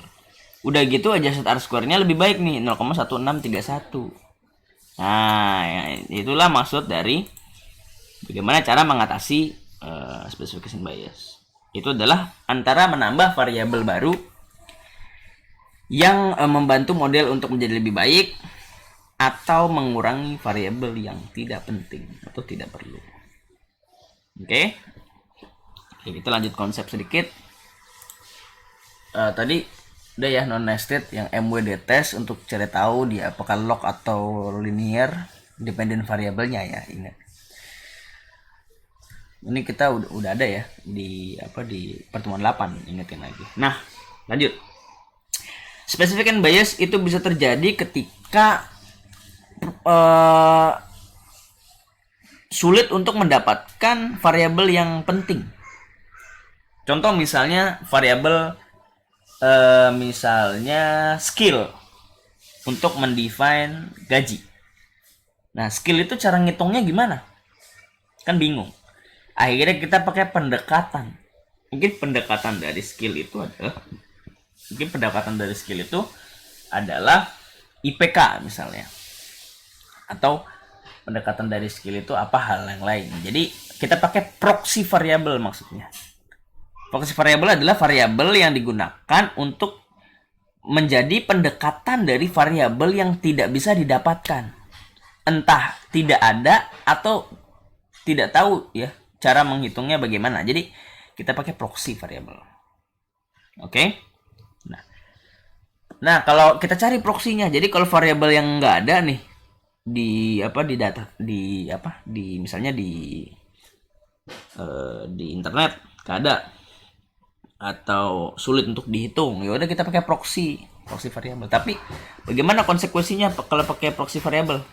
Udah gitu aja set R square-nya lebih baik nih, 0,1631. Nah, ya, itulah maksud dari bagaimana cara mengatasi specification bias. Itu adalah antara menambah variabel baru yang membantu model untuk menjadi lebih baik atau mengurangi variabel yang tidak penting atau tidak perlu. Oke, kita lanjut konsep sedikit. Tadi udah ya non nested yang MWD test untuk cari tahu dia apakah log atau linear dependent variabelnya ya, ingat. Ini kita udah ada ya di pertemuan 8, ingetin lagi. Nah, lanjut. Significant bias itu bisa terjadi ketika sulit untuk mendapatkan variabel yang penting. Contoh misalnya variabel misalnya skill untuk mendefine gaji. Nah, skill itu cara ngitungnya gimana? Kan bingung. Akhirnya kita pakai pendekatan. Mungkin pendekatan dari skill itu adalah IPK misalnya. Atau pendekatan dari skill itu apa hal yang lain. Jadi kita pakai proxy variabel maksudnya. Proxy variabel adalah variabel yang digunakan untuk menjadi pendekatan dari variabel yang tidak bisa didapatkan. Entah tidak ada atau tidak tahu ya cara menghitungnya bagaimana. Jadi kita pakai proxy variabel. Oke? Nah, kalau kita cari proxy-nya, jadi kalau variabel yang nggak ada nih di misalnya di internet nggak ada atau sulit untuk dihitung, ya udah kita pakai proxy variabel. Tapi bagaimana konsekuensinya kalau pakai proxy variabel?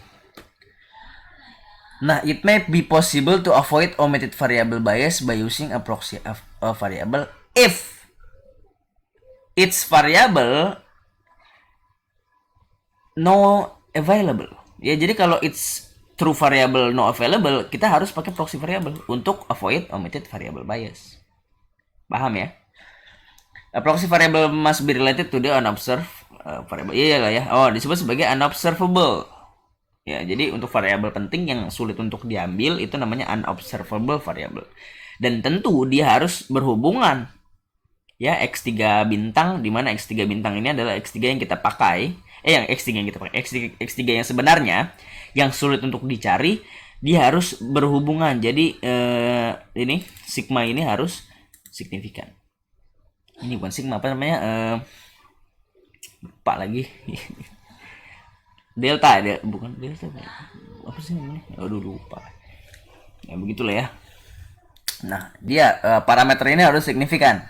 Nah, it may be possible to avoid omitted variable bias by using a proxy variable if its variable no available. Ya, jadi kalau it's true variable no available, kita harus pakai proxy variable untuk avoid omitted variable bias. Paham ya? A proxy variable must be related to the unobserved variable. Iya lah ya. Oh, disebut sebagai unobservable. Ya, jadi untuk variabel penting yang sulit untuk diambil itu namanya unobservable variable. Dan tentu dia harus berhubungan ya X3 bintang, di mana X3 bintang ini adalah X3 yang kita pakai. Yang X3 yang kita pakai, X3 yang sebenarnya yang sulit untuk dicari, dia harus berhubungan. Jadi ini sigma ini harus signifikan. Ini bukan sigma, apa namanya? Lupa lagi. Delta, bukan delta, apa sih namanya? Aduh, lupa. Ya begitulah ya. Nah, dia parameter ini harus signifikan.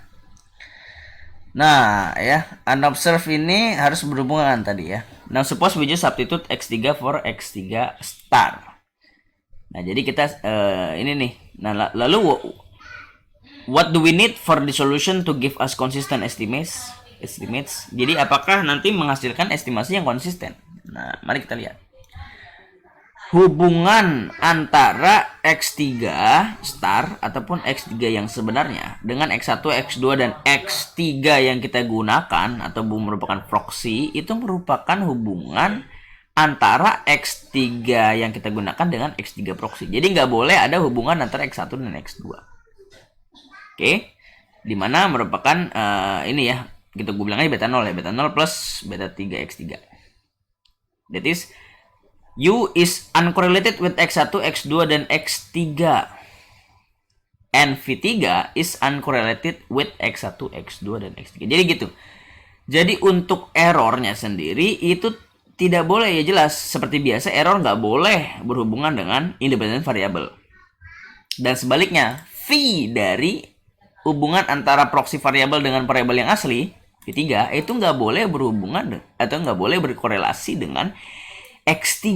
Nah, ya, unobserved ini harus berhubungan tadi ya. Now, suppose we just substitute X3 for X3 star. Nah, jadi kita ini nih. Nah, lalu what do we need for the solution to give us consistent estimates? Jadi apakah nanti menghasilkan estimasi yang konsisten? Nah, mari kita lihat. Hubungan antara X3 star ataupun X3 yang sebenarnya dengan X1, X2, dan X3 yang kita gunakan atau merupakan proxy itu merupakan hubungan antara X3 yang kita gunakan dengan X3 proxy. Jadi nggak boleh ada hubungan antara X1 dan X2. Oke? Dimana merupakan ini ya, kita gue bilang aja beta 0 ya, beta 0 plus beta 3 X3. That is U is uncorrelated with X1, X2, dan X3. And V3 is uncorrelated with X1, X2, dan X3. Jadi gitu. Jadi untuk errornya sendiri itu tidak boleh, ya jelas. Seperti biasa error nggak boleh berhubungan dengan independent variable. Dan sebaliknya, V dari hubungan antara proxy variable dengan variable yang asli, V3, itu nggak boleh berhubungan atau nggak boleh berkorelasi dengan X3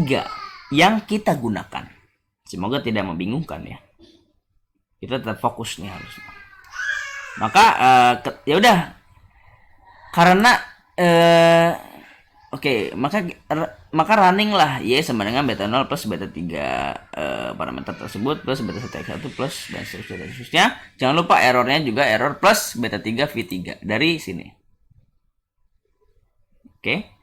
yang kita gunakan. Semoga tidak membingungkan ya. Kita tetap fokus nih harus. Maka ya udah. Karena maka running lah y sama dengan beta 0 plus beta 3 parameter tersebut plus beta 1 X1 plus dan seterusnya. Jangan lupa errornya juga error plus beta 3 V3 dari sini. Oke.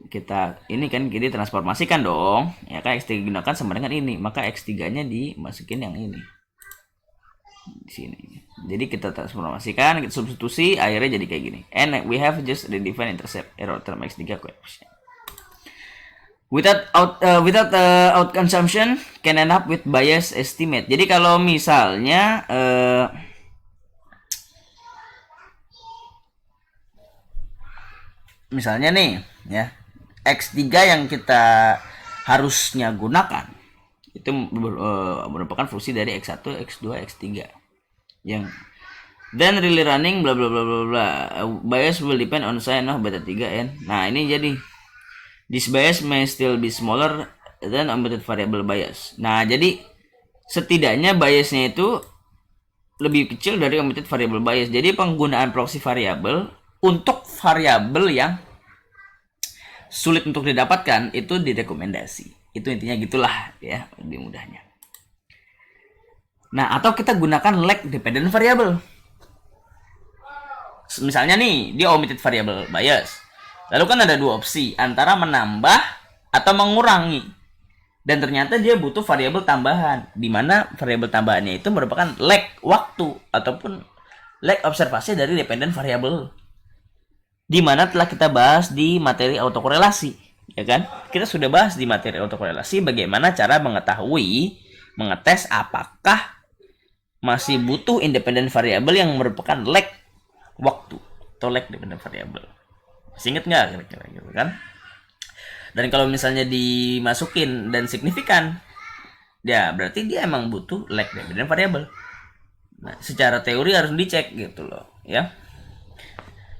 Kita ini kan kita transformasikan dong ya kan, X3 gunakan sama dengan ini, maka X3 nya dimasukin yang ini di sini. Jadi kita transformasikan, kita substitusi, akhirnya jadi kayak gini, and we have just redefined intercept error term X3 coefficient without out consumption can end up with bias estimate. Jadi kalau misalnya misalnya nih ya, X3 yang kita harusnya gunakan itu merupakan fungsi dari X1, X2, X3 yang then really running bla bla bla bla bla. Bias will depend on sign of beta 3 n. Nah, ini jadi this bias may still be smaller than omitted variable bias. Nah, jadi setidaknya biasnya itu lebih kecil dari omitted variable bias. Jadi penggunaan proxy variable untuk variabel yang sulit untuk didapatkan itu direkomendasi. Itu intinya gitulah ya, lebih mudahnya. Nah, atau kita gunakan lag dependent variable. Misalnya nih, dia omitted variable bias. Lalu kan ada dua opsi, antara menambah atau mengurangi. Dan ternyata dia butuh variabel tambahan, di mana variabel tambahannya itu merupakan lag waktu ataupun lag observasi dari dependent variable. Di mana telah kita bahas di materi autokorelasi, ya kan? Kita sudah bahas di materi autokorelasi bagaimana cara mengetahui, mengetes apakah masih butuh independent variable yang merupakan lag waktu atau lag dependent variable. Masih inget nggak kira-kira gitu kan? Dan kalau misalnya dimasukin dan signifikan, ya berarti dia emang butuh lag dependent variable. Nah, secara teori harus dicek gitu loh, ya.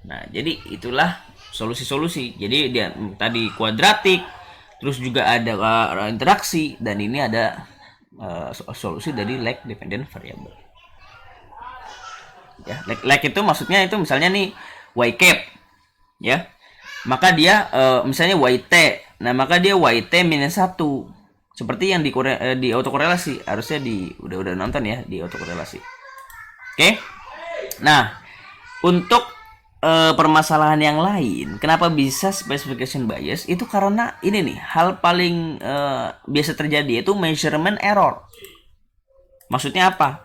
Nah, jadi itulah solusi-solusi. Jadi dia tadi kuadratik, terus juga ada interaksi, dan ini ada solusi dari lag dependent variable. Ya, lag itu maksudnya itu misalnya nih y cap, ya. Maka dia misalnya yt, nah maka dia yt minus 1, seperti yang di autokorelasi. Harusnya udah nonton ya di autokorelasi. Oke. Nah, untuk permasalahan yang lain, kenapa bisa specification bias, itu karena ini nih hal paling biasa terjadi, yaitu measurement error. Maksudnya apa?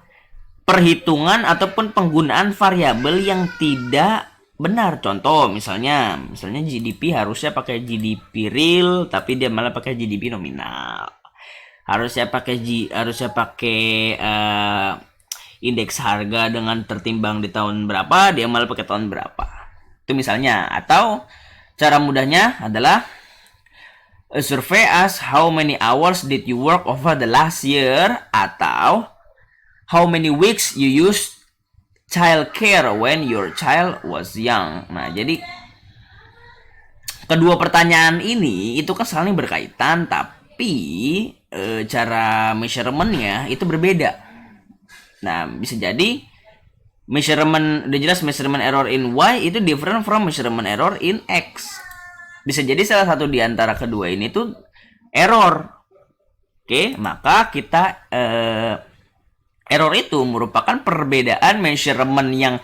Perhitungan ataupun penggunaan variabel yang tidak benar. Contoh misalnya GDP harusnya pakai GDP real tapi dia malah pakai GDP nominal. Harusnya pakai indeks harga dengan tertimbang di tahun berapa, dia malah pakai tahun berapa. Itu misalnya. Atau cara mudahnya adalah a survey asks how many hours did you work over the last year, atau how many weeks you used child care when your child was young. Nah, jadi kedua pertanyaan ini itu kan saling berkaitan, tapi cara measurementnya itu berbeda. Nah, bisa jadi udah jelas measurement error in Y itu different from measurement error in X. Bisa jadi salah satu di antara kedua ini tuh error. Oke, maka kita error itu merupakan perbedaan measurement yang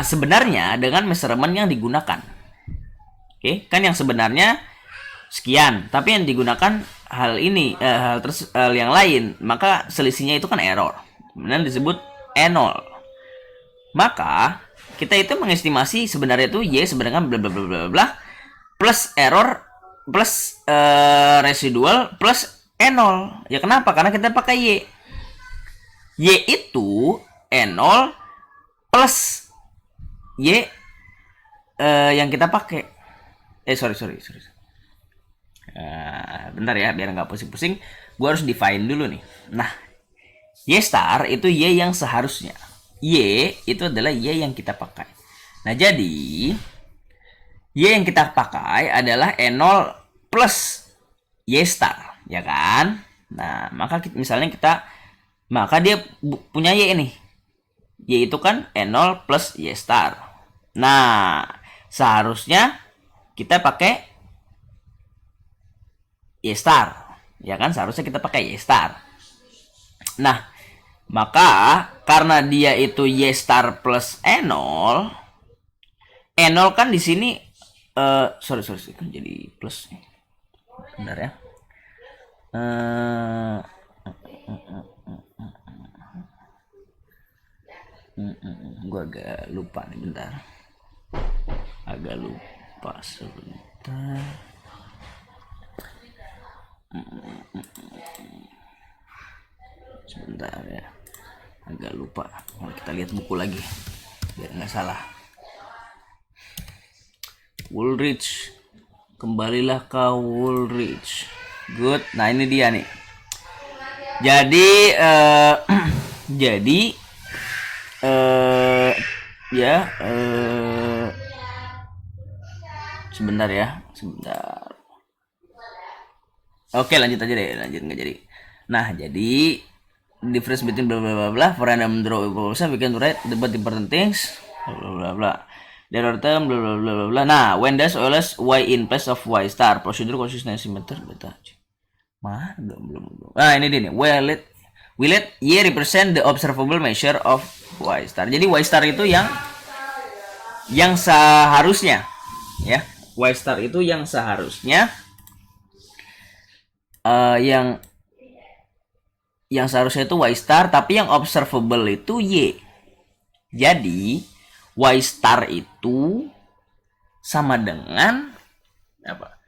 sebenarnya dengan measurement yang digunakan. Oke, kan yang sebenarnya sekian, tapi yang digunakan hal yang lain, maka selisihnya itu kan error. Kemudian disebut E0. Maka kita itu mengestimasi sebenarnya itu Y sebenarnya bla bla bla bla bla plus error plus residual plus E0. Ya kenapa? Karena kita pakai Y. Y itu E0 plus Y yang kita pakai. Sorry. Bentar ya, biar nggak pusing-pusing. Gue harus define dulu nih. Nah, Y star itu Y yang seharusnya. Y itu adalah Y yang kita pakai. Nah, jadi Y yang kita pakai adalah E0 plus Y star, ya kan? Nah, maka maka dia punya Y ini. Y itu kan E0 plus Y star. Nah, seharusnya kita pakai Y star. Ya kan, seharusnya kita pakai Y star. Nah, maka karena dia itu Y star plus E0, E0 kan di sini sorry kan jadi plus. Bentar ya. Gue agak lupa nih, bentar. Sebentar. Sebentar ya, agak lupa. Kita lihat buku lagi biar nggak salah. Woolrich, kembalilah ke Woolrich. Good. Nah, ini dia nih. Jadi sebentar ya. Oke, lanjut aja deh, nggak jadi. Nah, jadi difference between blah blah blah blah for random draw equation we can write about important things blah blah blah there are term blah blah blah blah blah. Nah, when does always y in place of y star procedure consistency method beta belum. Nah, ini dia nih. We let y represent the observable measure of y star. Jadi y star itu yang seharusnya ya. Y star itu yang seharusnya yang seharusnya itu y star, tapi yang observable itu y. Jadi y star itu sama dengan apa?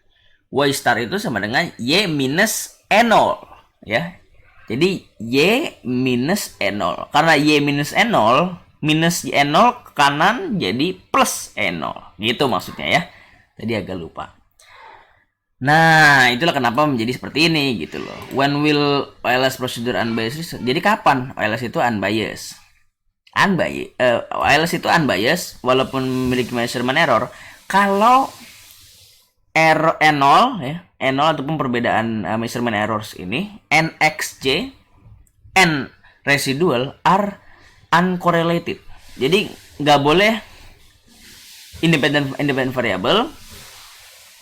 Y star itu sama dengan y minus E0 ya. Jadi y minus E0. Karena y minus E0 minus E0 ke kanan jadi plus E0. Gitu maksudnya ya. Tadi agak lupa. Nah, itulah kenapa menjadi seperti ini gitu loh. When will OLS procedure unbiased? Jadi kapan OLS itu unbiased? OLS itu unbiased walaupun memiliki measurement error kalau error E0 ya, E0 ataupun perbedaan measurement errors ini NXJ and residual are uncorrelated. Jadi nggak boleh independent variable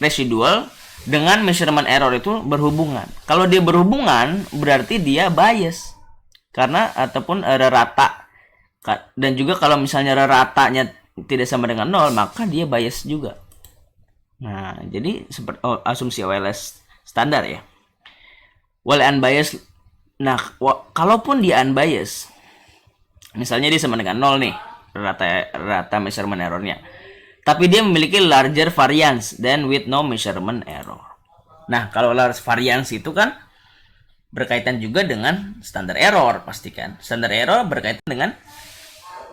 residual dengan measurement error itu berhubungan. Kalau dia berhubungan berarti dia bias karena ataupun rata. Dan juga kalau misalnya ratanya tidak sama dengan 0 maka dia bias juga. Nah, jadi seperti asumsi OLS standar ya. While unbiased, nah kalaupun dia unbiased, misalnya dia sama dengan 0 nih rata measurement errornya, tapi dia memiliki larger variance than with no measurement error. Nah, kalau large variance itu kan berkaitan juga dengan standar error pastikan. Standar error berkaitan dengan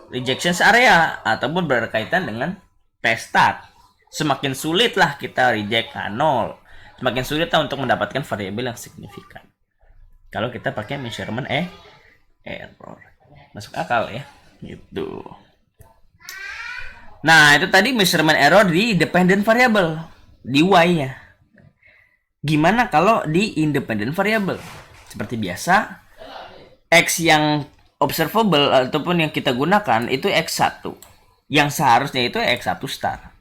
rejection area ataupun berkaitan dengan test stat. Semakin sulit lah kita reject H0, semakin sulit lah untuk mendapatkan variabel yang signifikan. Kalau kita pakai measurement error. Masuk akal ya. Gitu. Nah, itu tadi measurement error di dependent variable, di y-nya. Gimana kalau di independent variable? Seperti biasa, x yang observable ataupun yang kita gunakan itu x1. Yang seharusnya itu x1 star.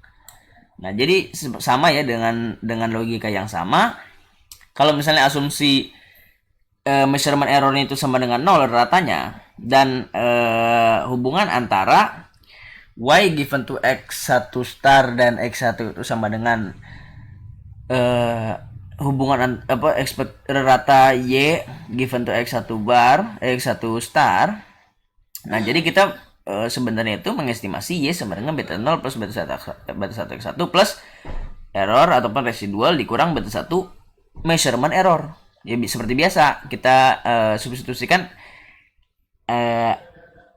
Nah, jadi sama ya dengan logika yang sama. Kalau misalnya asumsi measurement errornya itu sama dengan 0 ratanya dan hubungan antara y given to x1 star dan x1 itu sama dengan hubungan rata y given to x1 bar x1 star. Nah, jadi kita sebenarnya itu mengestimasi y sama dengan beta 0 plus beta 1 x1 plus error ataupun residual dikurang beta 1 measurement error. Ya seperti biasa kita substitusikan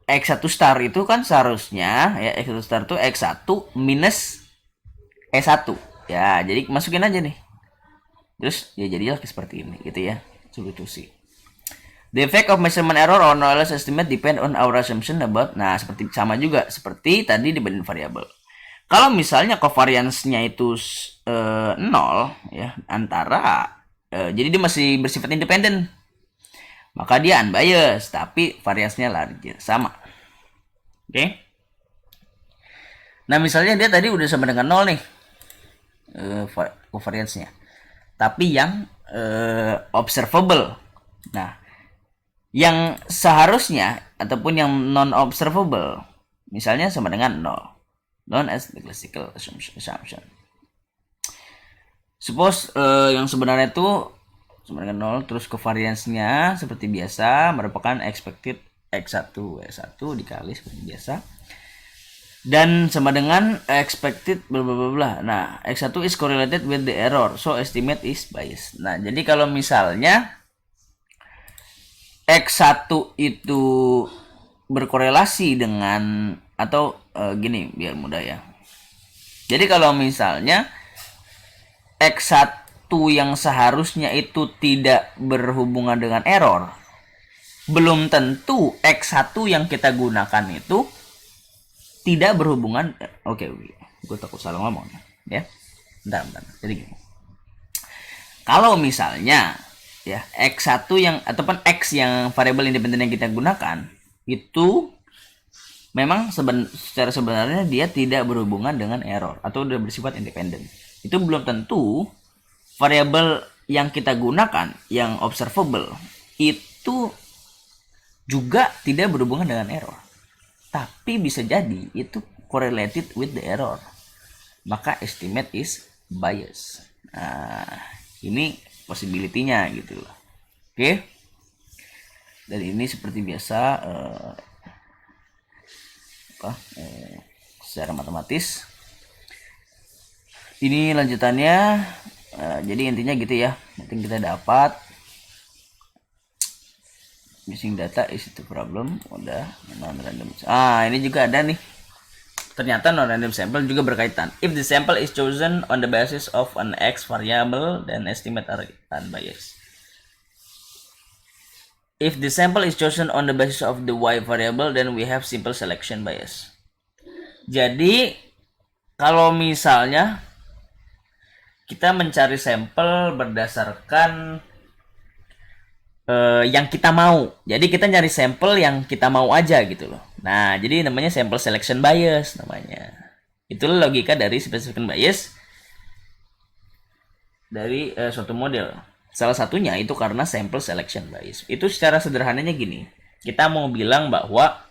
X1 star itu kan seharusnya ya X1 star itu X1 minus E1 ya, jadi masukin aja nih terus ya jadilah seperti ini gitu ya substitusi. The effect of measurement error on OLS estimate depend on our assumption about. Nah, seperti sama juga seperti tadi dependent variable. Kalau misalnya covariance-nya itu 0 ya antara jadi dia masih bersifat independen, maka dia unbiased tapi variasinya larger sama. Oke. Nah, misalnya dia tadi udah sama dengan 0 nih covariance-nya. Tapi yang observable. Nah, yang seharusnya ataupun yang non observable misalnya sama dengan 0. Known as the classical assumption. Suppose yang sebenarnya itu sama dengan 0 terus covariance-nya seperti biasa merupakan expected X1 Y1 dikali seperti biasa dan sama dengan expected bla bla bla bla. Nah, X1 is correlated with the error so estimate is biased. Nah, jadi kalau misalnya X1 itu berkorelasi dengan atau gini biar mudah ya. Jadi kalau misalnya X1 yang seharusnya itu tidak berhubungan dengan error, belum tentu X1 yang kita gunakan itu tidak berhubungan. Oke, gue takut salah ngomong ya. Bentar. Jadi gini. Kalau misalnya ya, X1 yang ataupun X yang variabel independen yang kita gunakan itu memang secara sebenarnya dia tidak berhubungan dengan error atau udah bersifat independen. Itu belum tentu variabel yang kita gunakan yang observable itu juga tidak berhubungan dengan error. Tapi bisa jadi itu correlated with the error. Maka estimate is bias. Nah, ini possibility-nya gitu loh. Oke. Dan ini seperti biasa secara matematis. Ini lanjutannya. Jadi intinya gitu ya. Nanti kita dapat missing data is the problem. Udah non-random. Ini juga ada nih. Ternyata non-random sample juga berkaitan. If the sample is chosen on the basis of an X variable, then estimate are unbiased. If the sample is chosen on the basis of the Y variable, then we have simple selection bias. Jadi, kalau misalnya kita mencari sampel berdasarkan yang kita mau. Jadi kita nyari sampel yang kita mau aja gitu loh. Nah, jadi namanya sample selection bias namanya. Itulah logika dari specification bias dari suatu model. Salah satunya itu karena sample selection bias. Itu secara sederhananya gini. Kita mau bilang bahwa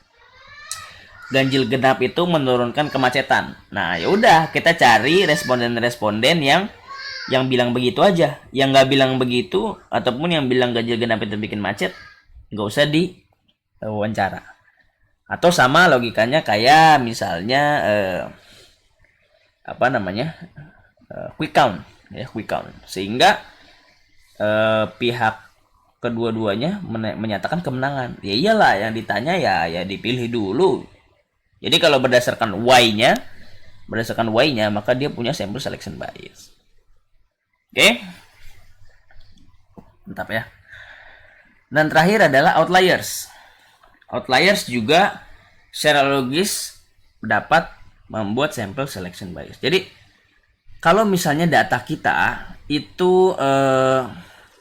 ganjil genap itu menurunkan kemacetan. Nah, ya udah kita cari responden-responden yang bilang begitu aja. Yang nggak bilang begitu ataupun yang bilang ganjil genap itu bikin macet, nggak usah di wawancara. Atau sama logikanya kayak misalnya quick count ya, quick count. Sehingga pihak kedua-duanya menyatakan kemenangan. Ya iyalah, yang ditanya ya dipilih dulu. Jadi kalau berdasarkan Y-nya maka dia punya sample selection bias. Oke. Mantap ya. Dan terakhir adalah outliers. Outliers juga secara logis dapat membuat sample selection bias. Jadi kalau misalnya data kita itu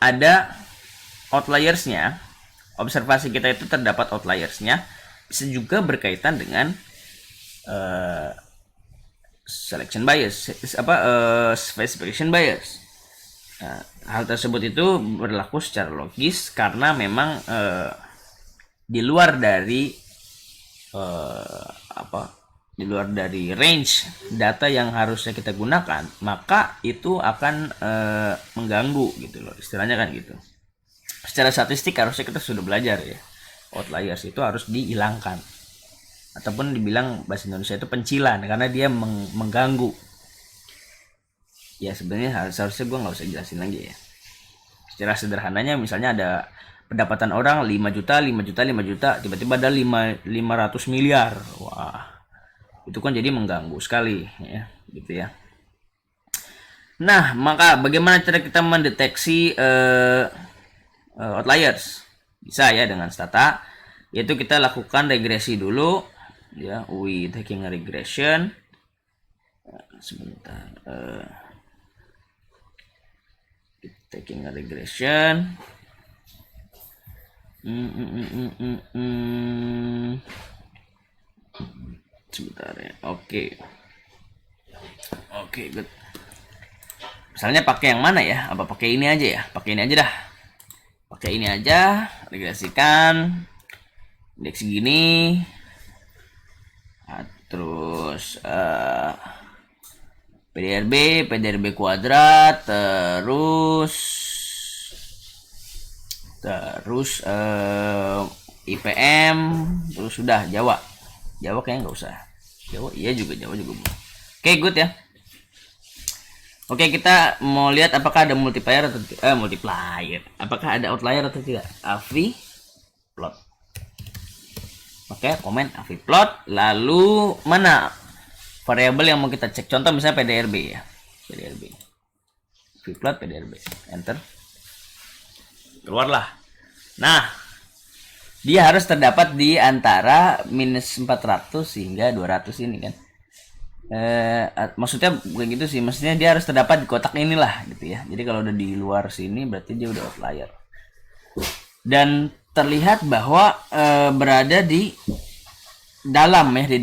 ada outliersnya, observasi kita itu terdapat outliersnya, bisa juga berkaitan dengan selection bias, specification bias. Nah, hal tersebut itu berlaku secara logis karena memang di luar dari range data yang harusnya kita gunakan, maka itu akan mengganggu gitu loh, istilahnya kan gitu. Secara statistik harusnya kita sudah belajar ya, outliers itu harus dihilangkan ataupun dibilang bahasa Indonesia itu pencilan karena dia mengganggu. Ya sebenarnya seharusnya gue nggak usah jelasin lagi ya. Secara sederhananya misalnya ada pendapatan orang 5 juta, tiba-tiba ada 500 miliar. Wah, itu kan jadi mengganggu sekali ya, gitu ya. Nah, maka bagaimana cara kita mendeteksi outliers? Bisa ya dengan stata, yaitu kita lakukan regresi dulu ya, we taking a regression. Sebentar, taking a regression. Sebentar ya. Oke, good. Misalnya pakai yang mana ya? Apa pakai ini aja ya? Pakai ini aja dah. Pakai ini aja, regresikan indeks segini. Terus PDRB kuadrat, terus IPM, terus sudah Jawa kayaknya nggak usah. Jawa juga. Oke, good ya. Oke, kita mau lihat apakah ada multiplier atau multiplier. Apakah ada outlier atau tidak? AVI plot. Oke, komen AVI plot. Lalu mana variabel yang mau kita cek? Contoh misalnya PDRB ya. PDRB. AVI plot PDRB. Enter. Keluarlah. Nah, dia harus terdapat di antara minus 400 hingga 200 ini kan. Maksudnya bukan gitu sih, maksudnya dia harus terdapat di kotak inilah gitu ya. Jadi kalau udah di luar sini berarti dia udah outlier. dan terlihat bahwa berada di dalam ya, di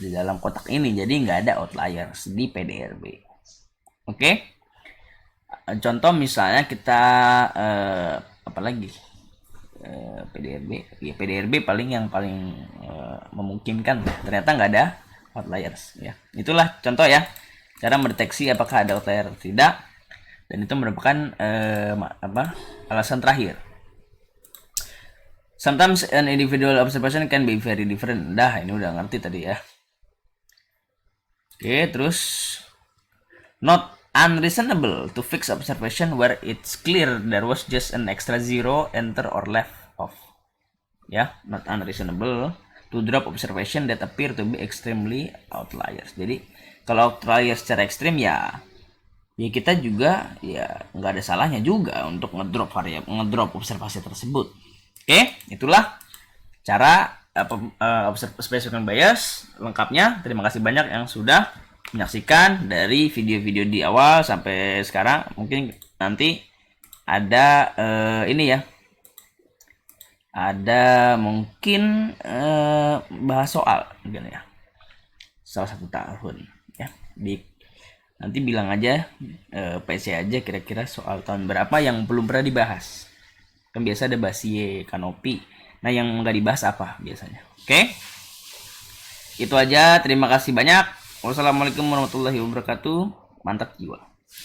dalam kotak ini, jadi nggak ada outliers di PDRB. Oke. Contoh misalnya kita apa lagi, PDRB ya, PDRB yang paling memungkinkan, ternyata nggak ada outliers ya. Itulah contoh ya, cara mendeteksi apakah ada outlier atau tidak, dan itu merupakan alasan terakhir. Sometimes an individual observation can be very different. Dah, ini udah ngerti tadi ya. Oke, terus not unreasonable to fix observation where it's clear there was just an extra zero enter or left off. Ya, not unreasonable to drop observation that appear to be extremely outliers. Jadi kalau outliers secara ekstrim ya kita juga ya nggak ada salahnya juga untuk ngedrop observasi tersebut. Oke, itulah cara observation bias lengkapnya. Terima kasih banyak yang sudah menyaksikan dari video-video di awal sampai sekarang. Mungkin nanti ada ini ya, ada mungkin bahas soal mungkin ya, salah satu tahun ya. Nanti bilang aja PC aja kira-kira soal tahun berapa yang belum pernah dibahas. Kan biasa ada Basie, Kanopi. Nah, yang nggak dibahas apa biasanya? Oke? Itu aja. Terima kasih banyak. Wassalamualaikum warahmatullahi wabarakatuh. Mantap jiwa.